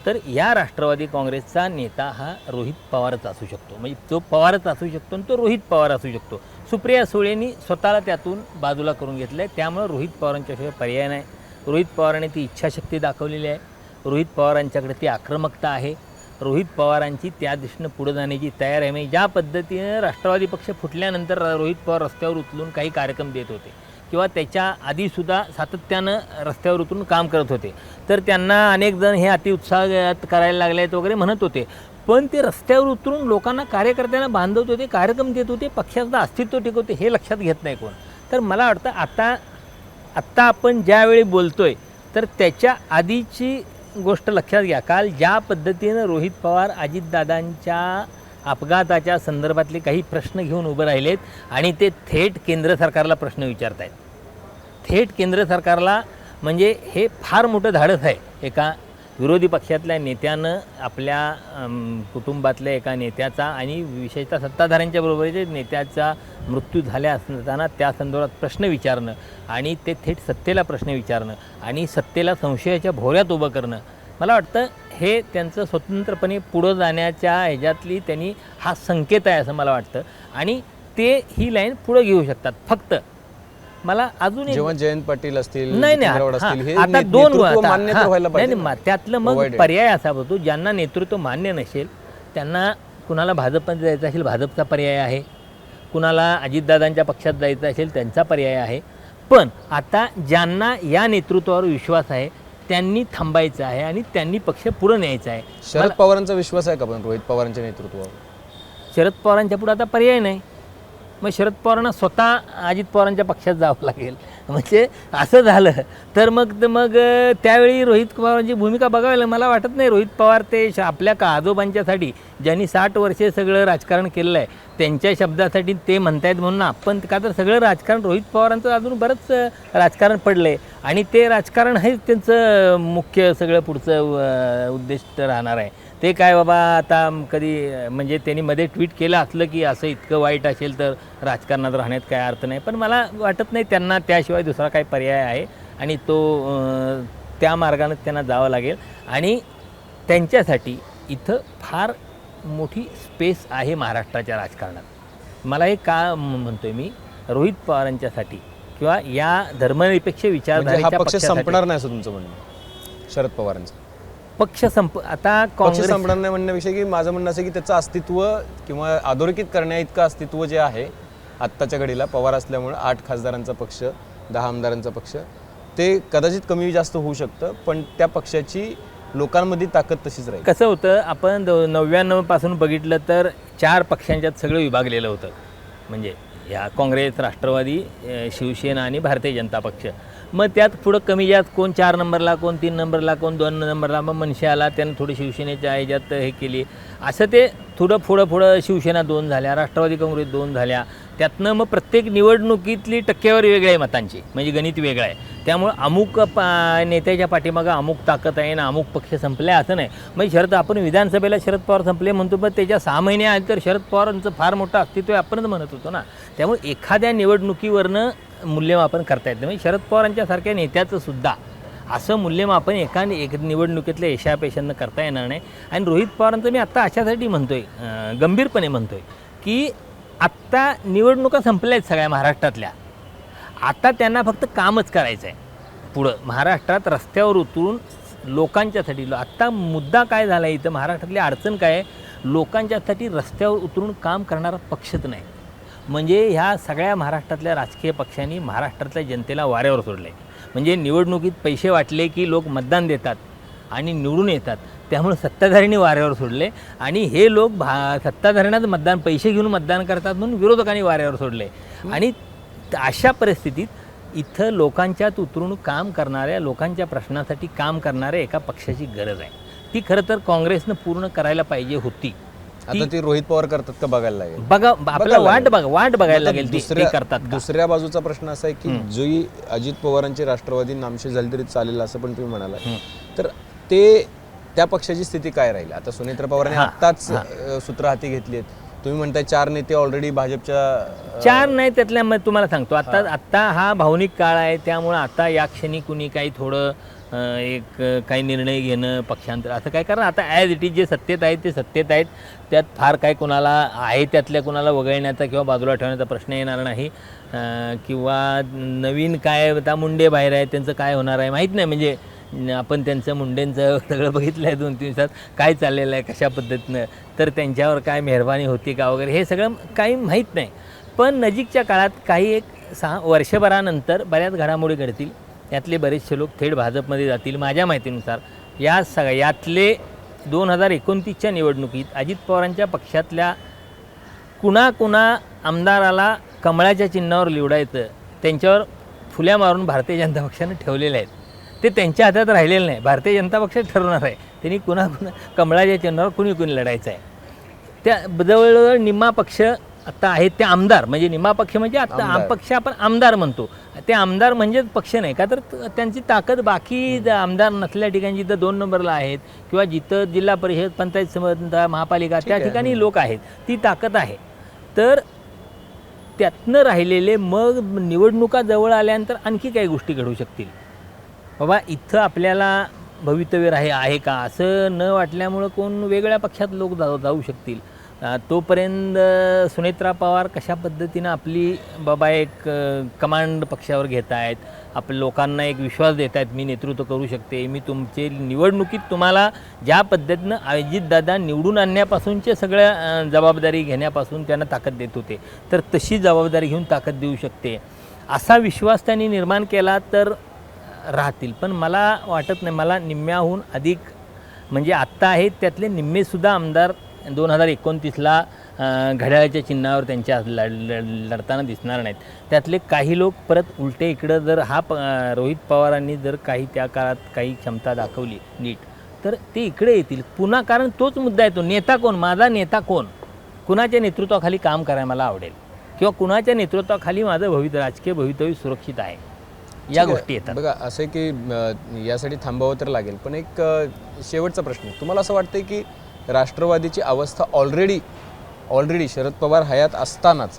तर या राष्ट्रवादी काँग्रेसचा नेता हा रोहित पवारच असू शकतो. म्हणजे तो पवारच असू शकतो आणि तो रोहित पवार असू शकतो. सुप्रिया सुळेंनी स्वतःला त्यातून बाजूला करून घेतलं आहे, त्यामुळे रोहित पवारांच्याशिवाय पर्याय नाही. रोहित पवारांनी ती इच्छाशक्ती दाखवलेली आहे, रोहित पवारांच्याकडे ती आक्रमकता आहे, रोहित पवारांची त्या दिशेनं पुढे जाण्याची तयार आहे. म्हणजे ज्या पद्धतीनं राष्ट्रवादी पक्ष फुटल्यानंतर रोहित पवार रस्त्यावर उचलून काही कार्यक्रम देत होते किंवा त्याच्या आधीसुद्धा सातत्यानं रस्त्यावर उतरून काम करत होते, तर त्यांना अनेक जण हे अतिउत्साहात करायला लागले आहेत वगैरे म्हणत होते. पण ते रस्त्यावर उतरून लोकांना, कार्यकर्त्यांना बांधवत होते, कार्यक्रम देत होते, पक्षाचं अस्तित्व टिकवते, हे लक्षात घेत नाही कोण. तर मला वाटतं आत्ता आपण ज्यावेळी बोलतोय तर त्याच्या आधीची गोष्ट लक्षात घ्या. काल ज्या पद्धतीनं रोहित पवार अजितदादांच्या अपघाताच्या संदर्भातले काही प्रश्न घेऊन उभे राहिलेत आणि ते थेट केंद्र सरकारला प्रश्न विचारत आहेत. थेट केंद्र सरकारला, म्हणजे हे फार मोठं धाडस आहे. एका विरोधी पक्षातल्या नेत्यानं आपल्या कुटुंबातल्या एका नेत्याचा आणि विशेषतः सत्ताधाऱ्यांच्या बरोबरीचे नेत्याचा मृत्यू झाल्या असताना त्या संदर्भात प्रश्न विचारणं आणि ते थेट सत्तेला प्रश्न विचारणं आणि सत्तेला संशयाच्या भोवऱ्यात उभं करणं, मला वाटतं हे त्यांचं स्वतंत्रपणे पुढं जाण्याच्या ह्याच्यातली त्यांनी हा संकेत आहे असं मला वाटतं. आणि ते ही लाईन पुढं घेऊ शकतात. फक्त मला अजून जेव्हा जयंत पाटील असतील, नाही आता दोन त्यातलं मग Provided. पर्याय असा होतो, ज्यांना नेतृत्व मान्य नसेल त्यांना, कुणाला भाजपमध्ये जायचं असेल भाजपचा पर्याय आहे, कुणाला अजितदादांच्या पक्षात जायचं असेल त्यांचा पर्याय आहे. पण आता ज्यांना या नेतृत्वावर विश्वास आहे त्यांनी थांबायचं आहे आणि त्यांनी पक्ष पुढे न्यायचा आहे. शरद पवारांचा विश्वास आहे का पण रोहित पवारांच्या नेतृत्वावर? शरद पवारांच्या पुढे आता पर्याय नाही. मग शरद पवारांना स्वतः अजित पवारांच्या पक्षात जावं लागेल. म्हणजे असं झालं तर मग त्यावेळी रोहित पवारांची भूमिका बघायला मला वाटत नाही. रोहित पवार ते आपल्या आजोबांच्यासाठी ज्यांनी 60 वर्षे सगळं राजकारण केलेलं आहे त्यांच्या शब्दासाठी ते म्हणतायत म्हणून आपण का तर सगळं राजकारण रोहित पवारांचं अजून बरंच राजकारण पडलं आहे आणि ते राजकारण हेच त्यांचं मुख्य सगळं पुढचं उद्दिष्ट राहणार आहे. ते काय बाबा आता कधी म्हणजे त्यांनी मध्ये ट्विट केलं असलं की असं इतकं वाईट असेल तर राजकारणात राहण्यात काय अर्थ नाही. पण मला वाटत नाही त्यांना त्याशिवाय दुसरा काही पर्याय आहे आणि तो त्या मार्गाने त्यांना जावं लागेल. आणि त्यांच्यासाठी इथं फार मोठी स्पेस आहे महाराष्ट्राच्या राजकारणात. मला हे का म्हणतोय मी, रोहित पवारांच्यासाठी किंवा या धर्मनिरपेक्ष म्हणजे हा विचारधारेच्या पक्ष पक्षासाठी संपणार नाही असं तुमचं म्हणणं शरद पवारांचं? पक्ष आता पक्ष काँग्रेस संपणार नाही म्हणण्यापेक्षा की माझं म्हणणं असं की त्याचं अस्तित्व किंवा अधोरेखित करण्या इतकं अस्तित्व जे आहे आत्ताच्या घडीला पवार असल्यामुळे 8 खासदारांचा पक्ष 10 आमदारांचा पक्ष ते कदाचित कमी जास्त होऊ शकतं, पण त्या पक्षाची लोकांमध्ये ताकद तशीच राहील. कसं होतं, आपण 99 पासून बघितलं तर 4 पक्षांच्यात सगळं विभागलेलं होतं. म्हणजे या काँग्रेस, राष्ट्रवादी, शिवसेना आणि भारतीय जनता पक्ष. मग त्यात पुढं कमी जास्त कोण 4 नंबरला, कोण 3 नंबरला, कोण 2 नंबरला, मग मनसे आला त्यानं थोडी शिवसेनेच्या ह्याच्यात हे केली. असं ते थोडं पुढं शिवसेना 2 झाल्या, राष्ट्रवादी काँग्रेस 2 झाल्या. त्यातनं मग प्रत्येक निवडणुकीतली टक्केवारी वेगळी आहे मतांची, म्हणजे गणित वेगळं आहे. त्यामुळं अमुक नेत्याच्या पाठीमागं अमुक ताकद आहे ना अमुक पक्ष संपले असं नाही. मग आपण विधानसभेला शरद पवार संपले म्हणतो, पण त्याच्या 6 महिने आधी तर शरद पवारांचं फार मोठं अस्तित्व आहे आपणच म्हणत होतो ना. त्यामुळे एखाद्या निवडणुकीवरनं मूल्यमापन करता येतं. म्हणजे शरद पवारांच्यासारख्या नेत्याचं सुद्धा असं मूल्यमापन एका निवडणुकीतल्या यशापेशांना करता येणार नाही. आणि रोहित पवारांचं मी आत्ता अशासाठी म्हणतोय, गंभीरपणे म्हणतोय की आत्ता निवडणुका संपल्या आहेत सगळ्या महाराष्ट्रातल्या. आता त्यांना फक्त कामच करायचं आहे. पुढं महाराष्ट्रात रस्त्यावर उतरून लोकांच्यासाठी, आत्ता मुद्दा काय झाला इथं महाराष्ट्रातली अडचण काय आहे, लोकांच्यासाठी रस्त्यावर उतरून काम करणारा पक्षच नाही. म्हणजे ह्या सगळ्या महाराष्ट्रातल्या राजकीय पक्षांनी महाराष्ट्रातल्या जनतेला वाऱ्यावर सोडलं आहे. म्हणजे निवडणुकीत पैसे वाटले की लोक मतदान देतात आणि निवडून येतात. त्यामुळे सत्ताधाऱ्यांनी वाऱ्यावर सोडले आणि हे लोक सत्ताधाऱ्यांनाच मतदान पैसे घेऊन मतदान करतात म्हणून विरोधकांनी वाऱ्यावर सोडले. आणि अशा परिस्थितीत इथं लोकांच्यात उतरून काम करणाऱ्या, लोकांच्या प्रश्नासाठी काम करणाऱ्या एका पक्षाची गरज आहे. ती खरं तर काँग्रेसनं पूर्ण करायला पाहिजे होती. आता ती रोहित पवार करतात का बघायला लागेल. आपल्याला वाट बघायला लागेल ते करतात. दुसऱ्या बाजूचा प्रश्न असा आहे की जी अजित पवारांची राष्ट्रवादी नामशेष झाली तरी चालेल असं पण तुम्ही म्हणाला, तर त्या पक्षाची स्थिती काय राहील? आता सुनेत्र पवारांनी आत्ताच सूत्र हाती घेतली आहेत. तुम्ही म्हणताय 4 नेते ऑलरेडी भाजपच्या 4 नाही, त्यातल्या तुम्हाला सांगतो आत्ता हा भावनिक काळ आहे. त्यामुळं आता या क्षणी कुणी काही थोडं काही निर्णय घेणं पक्षांतर असं काय, कारण आता ॲज इट इज जे सत्तेत आहेत ते सत्तेत आहेत. त्यात फार काय कोणाला आहे त्यातल्या कोणाला वगळण्याचा किंवा बाजूला ठेवण्याचा प्रश्न येणार नाही. किंवा नवीन काय आता मुंडे बाहेर आहेत त्यांचं काय होणार आहे माहीत नाही. म्हणजे आपण त्यांचं मुंडेंचं सगळं बघितलं आहे 2-3 दिवसात काय चाललेलं आहे कशा पद्धतीनं, तर त्यांच्यावर काय मेहरबानी होती का वगैरे हे सगळं काही माहीत नाही. पण नजीकच्या काळात काही एक 6 वर्षभरानंतर बऱ्याच घडामोडी घडतील. यातले बरेचसे लोक थेट भाजपमध्ये जातील. माझ्या माहितीनुसार यातले 2029च्या निवडणुकीत अजित पवारांच्या पक्षातल्या कुणा आमदाराला कमळाच्या चिन्हावर निवडायचं त्यांच्यावर फुल्या मारून भारतीय जनता पक्षानं ठेवलेले आहेत. ते त्यांच्या हातात राहिलेलं नाही. भारतीय जनता पक्षच ठरवणार आहे त्यांनी कुणा कमळाच्या चिन्हावर कुणी लढायचं आहे. त्या जवळजवळ निम्मा पक्ष आता आहेत ते आमदार, म्हणजे निम्मा पक्ष म्हणजे आता पक्ष आपण आमदार म्हणतो. ते आमदार म्हणजेच पक्ष नाही का, तर त्यांची ताकद बाकी आमदार नसल्या ठिकाणी जिथं 2 नंबरला आहेत किंवा जिथं जिल्हा परिषद, पंचायत समिती, महापालिका त्या ठिकाणी लोक आहेत, ती ताकद आहे. तर त्यातनं राहिलेले मग निवडणुका जवळ आल्यानंतर आणखी काही गोष्टी घडू शकतील. बाबा इथं आपल्याला भवितव्य आहे का असं न वाटल्यामुळं कोण वेगळ्या पक्षात लोक जाऊ शकतील. तोपर्यंत सुनेत्रा पवार कशा पद्धतीनं आपली बाबा एक कमांड पक्षावर घेत आहेत, आपल्या लोकांना एक विश्वास देत आहेत, मी नेतृत्व करू शकते, मी तुमचे निवडणुकीत तुम्हाला ज्या पद्धतीनं अजितदादा निवडून आणण्यापासूनचे सगळ्या जबाबदारी घेण्यापासून त्यांना ताकद देत होते, तर तशी जबाबदारी घेऊन ताकद देऊ शकते असा विश्वास त्यांनी निर्माण केला तर राहतील. पण मला वाटत नाही, मला निम्म्याहून अधिक म्हणजे आत्ता आहेत त्यातले निम्मेसुद्धा आमदार 2029ला घड्याळाच्या चिन्हावर त्यांच्या लढताना दिसणार नाहीत. त्यातले काही लोक परत उलटे इकडं जर रोहित पवारांनी जर काही त्या काळात काही क्षमता दाखवली नीट, तर ते इकडे येतील पुन्हा. कारण तोच मुद्दा येतो, नेता कोण, माझा नेता कोण, कुणाच्या नेतृत्वाखाली काम करायला मला आवडेल किंवा कुणाच्या नेतृत्वाखाली माझं राजकीय भवितव्य सुरक्षित आहे, या गोष्टी येतात. बघा असं की यासाठी थांबावं तर लागेल, पण एक शेवटचा प्रश्न, तुम्हाला असं वाटतं की राष्ट्रवादीची अवस्था ऑलरेडी शरद पवार हयात असतानाच,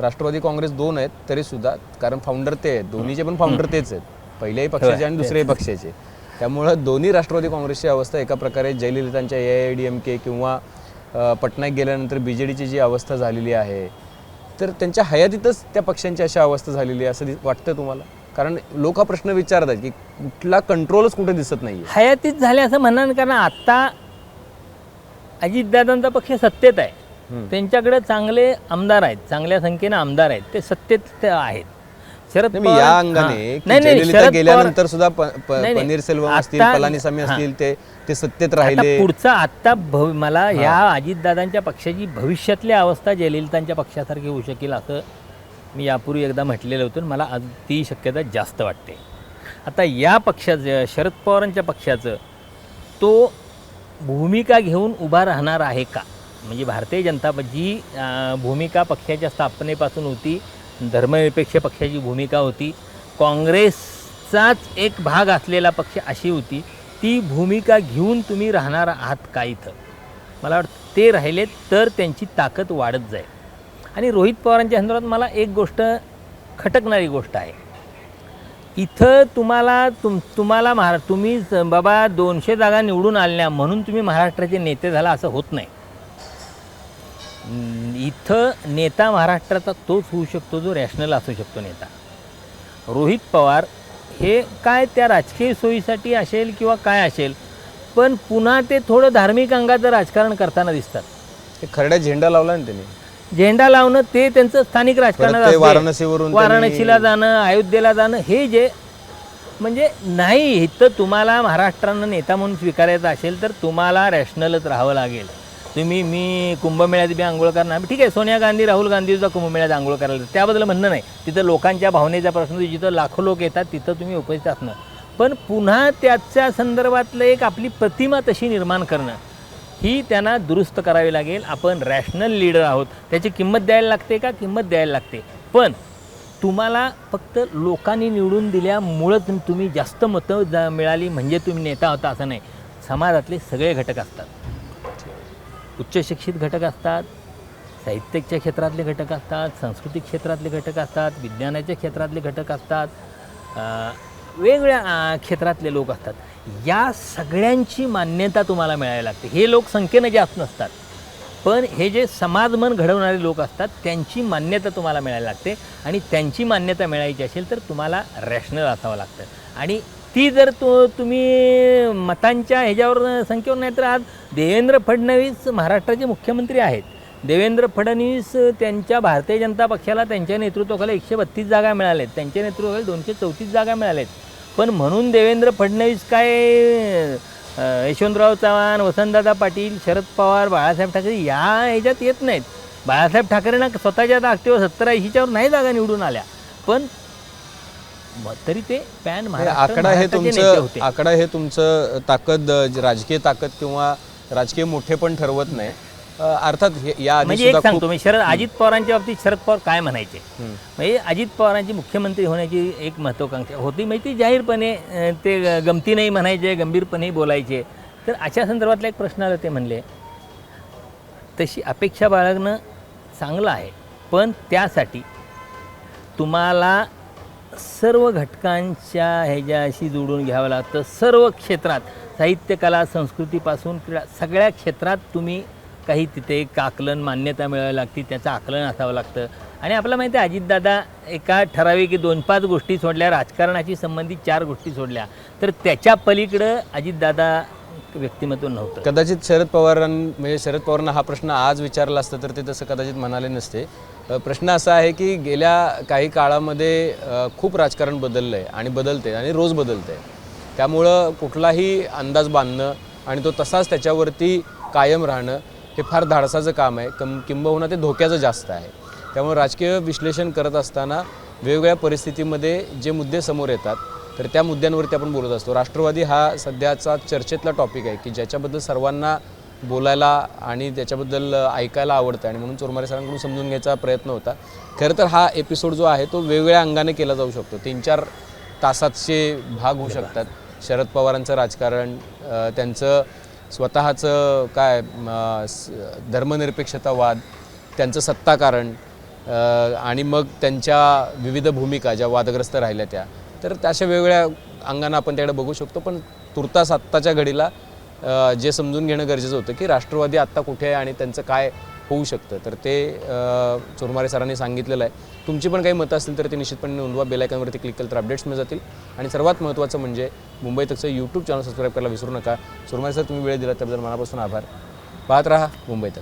राष्ट्रवादी काँग्रेस दोन आहेत तरीसुद्धा, कारण फाउंडर ते आहेत, दोन्हीचे पण फाउंडर तेच आहेत, पहिल्याही पक्षाचे आणि दुसऱ्याही पक्षाचे, त्यामुळं दोन्ही राष्ट्रवादी काँग्रेसची अवस्था एका प्रकारे जयललितांच्या AIADMK किंवा पटनायक गेल्यानंतर BJDची जी अवस्था झालेली आहे, तर त्यांच्या हयातीतच त्या पक्षांची अशा अवस्था झालेली आहे असं वाटतं तुम्हाला? कारण लोक हा प्रश्न विचारतात की कुठला कंट्रोलच कुठे दिसत नाही. हयातीत झाले असं म्हणणार, कारण आत्ता अजितदादांचा पक्ष सत्तेत आहे, त्यांच्याकडे चांगले आमदार आहेत, चांगल्या संख्येने आमदार आहेत, ते सत्तेत आहेत. शरद पवार या अंगाने गेल्यानंतर सुद्धा पनीरसेल्वम असतील, पलानीसामी असतील, ते सत्तेत राहिले. पुढचा आत्ता मला या अजितदादांच्या पक्षाची भविष्यातली अवस्था जयललितांच्या पक्षासारखी होऊ शकेल असं मी यापूर्वी एकदा म्हटलेलं होतं, मला आज ती शक्यता जास्त वाटते. आता या पक्षाचं, शरद पवारांच्या पक्षाचं, तो भूमिका घेऊन उभा राहणार आहे का? म्हणजे भारतीय जनता जी भूमिका पक्षाच्या स्थापनेपासून होती, धर्मनिरपेक्ष पक्षाची भूमिका होती, काँग्रेसचाच एक भाग असलेला पक्ष अशी होती, ती भूमिका घेऊन तुम्ही राहणार आहात का इथं? मला वाटतं ते राहिले तर त्यांची ताकद वाढत जाईल. आणि रोहित पवारांच्या संदर्भात मला एक गोष्ट खटकणारी गोष्ट आहे, इथं तुम्हाला तुम्ही बाबा 200 जागा निवडून आल्या म्हणून तुम्ही महाराष्ट्राचे नेते झाला असं होत नाही. इथं नेता महाराष्ट्राचा तोच होऊ शकतो जो रॅशनल असू शकतो नेता. रोहित पवार हे काय त्या राजकीय सोयीसाठी असेल किंवा काय असेल, पण पुन्हा ते थोडं धार्मिक अंगाचं राजकारण करताना दिसतात. ते खरड्या झेंडा लावला ना त्यांनी, झेंडा लावणं ते त्यांचं स्थानिक राजकारणात, वाराणसीला जाणं, अयोध्येला जाणं, हे जे म्हणजे नाही, इथं तुम्हाला महाराष्ट्रानं नेता म्हणून स्वीकारायचा असेल तर तुम्हाला रॅशनलच राहावं लागेल. मी कुंभमेळ्यात बी आंघोळ करणार, ठीक आहे, सोनिया गांधी, राहुल गांधीचा कुंभमेळ्यात आंघोळ करायला, त्याबद्दल म्हणणं नाही, तिथं लोकांच्या भावनेचा प्रश्न, जिथं लाखो लोक येतात तिथं तुम्ही उपस्थित असणं, पण पुन्हा त्याच्या संदर्भातलं एक आपली प्रतिमा तशी निर्माण करणं ही त्यांना दुरुस्त करावी लागेल. आपण रॅशनल लीडर आहोत, त्याची किंमत द्यायला लागते का? किंमत द्यायला लागते, पण तुम्हाला फक्त लोकांनी निवडून दिल्यामुळं तुम्ही जास्त मतं मिळाली म्हणजे तुम्ही नेता होता असं नाही. समाजातले सगळे घटक असतात, उच्च शिक्षित घटक असतात, साहित्याच्या क्षेत्रातले घटक असतात, सांस्कृतिक क्षेत्रातले घटक असतात, विज्ञानाच्या क्षेत्रातले घटक असतात, वेगवेगळ्या क्षेत्रातले लोक असतात. या सगळ्यांची मान्यता तुम्हाला मिळायला लागते. हे लोक संख्येनं जास्त नसतात, पण हे जे समाजमन घडवणारे लोक असतात त्यांची मान्यता तुम्हाला मिळायला लागते. आणि त्यांची मान्यता मिळायची असेल तर तुम्हाला रॅशनल असावं लागतं. आणि ती जर तुम्ही मतांच्या ह्याच्यावर संख्येवर नाही, तर आज देवेंद्र फडणवीस महाराष्ट्राचे मुख्यमंत्री आहेत. देवेंद्र फडणवीस त्यांच्या भारतीय जनता पक्षाला त्यांच्या नेतृत्वाखाली 132 जागा मिळाल्यात, त्यांच्या नेतृत्वाखाली 234 जागा मिळाल्यात. पण म्हणून देवेंद्र फडणवीस काय यशवंतराव चव्हाण, वसंतदादा पाटील, शरद पवार, बाळासाहेब ठाकरे या ह्याच्यात येत नाहीत. बाळासाहेब ठाकरेंना स्वतःच्या ताकदीवर 70-80च्यावर नाही जागा निवडून आल्या, पण तरी ते पॅन आकडा हे तुमचं ताकद, राजकीय ताकद किंवा राजकीय मोठेपण ठरवत नाही. अर्थात या म्हणजे एक सांगतो मी, अजित पवारांच्या बाबतीत शरद पवार काय म्हणायचे, म्हणजे अजित पवारांची मुख्यमंत्री होण्याची एक महत्त्वाकांक्षा होती, म्हणजे ती जाहीरपणे ते गमती नाही म्हणायचे, गंभीरपणे बोलायचे. तर अशा संदर्भातला एक प्रश्न आला, ते म्हणले तशी अपेक्षा बाळगणं चांगलं आहे, पण त्यासाठी तुम्हाला सर्व घटकांच्या ह्याच्याशी जोडून घ्यावं लागतं. सर्व क्षेत्रात, साहित्य, कला, संस्कृतीपासून क्रीडा, सगळ्या क्षेत्रात तुम्ही काही तिथे एक आकलन, मान्यता मिळावी लागते, त्याचं आकलन असावं लागतं. आणि आपल्याला माहिती आहे अजितदादा एका ठराविक 2-5 गोष्टी सोडल्या, राजकारणाशी संबंधित 4 गोष्टी सोडल्या, तर त्याच्या पलीकडं अजितदादा व्यक्तिमत्व नव्हतं. कदाचित शरद पवारांना हा प्रश्न आज विचारला असता तर ते तसं कदाचित म्हणाले नसते. प्रश्न असा आहे की गेल्या काही काळामध्ये खूप राजकारण बदललं आहे आणि बदलते आणि रोज बदलते आहे. त्यामुळं कुठलाही अंदाज बांधणं आणि तो तसाच त्याच्यावरती कायम राहणं हे फार धाडसाचं काम आहे, किंबहुना ते धोक्याचं जास्त आहे. त्यामुळे राजकीय विश्लेषण करत असताना वेगवेगळ्या परिस्थितीमध्ये जे मुद्दे समोर येतात तर त्या मुद्द्यांवरती आपण बोलत असतो. राष्ट्रवादी हा सध्याचा चर्चेतला टॉपिक आहे की ज्याच्याबद्दल सर्वांना बोलायला आणि त्याच्याबद्दल ऐकायला आवडतं आणि म्हणून चोरमारे सरांकडून समजून घ्यायचा प्रयत्न होता. खरं तर हा एपिसोड जो आहे तो वेगवेगळ्या अंगाने केला जाऊ शकतो. 3-4 तासाचे भाग होऊ शकतात. शरद पवारांचं राजकारण, त्यांचं स्वतःचं काय धर्मनिरपेक्षतावाद, त्यांचं सत्ताकारण आणि मग त्यांच्या विविध भूमिका ज्या वादग्रस्त राहिल्या त्या, तर अशा वेगवेगळ्या अंगानं आपण त्याकडे बघू शकतो. पण तुर्तास आत्ताच्या घडीला जे समजून घेणं गरजेचं होतं की राष्ट्रवादी आत्ता कुठे आहे आणि त्यांचं काय होऊ शकतं, तर ते चोरमारे सरांनी सांगितलेलं आहे. तुमची पण काही मतं असतील तर ते निश्चितपणे नोंदवा. बेल आयकॉनवरती क्लिक केलं तर अपडेट्स मिळत जातील. आणि सर्वात महत्त्वाचं म्हणजे मुंबई तकचं यूट्यूब चॅनल सबस्क्राईब करायला विसरू नका. चोरमारे सर, तुम्ही वेळ दिला त्याबद्दल मनापासून आभार. पाहत राहा मुंबई तक.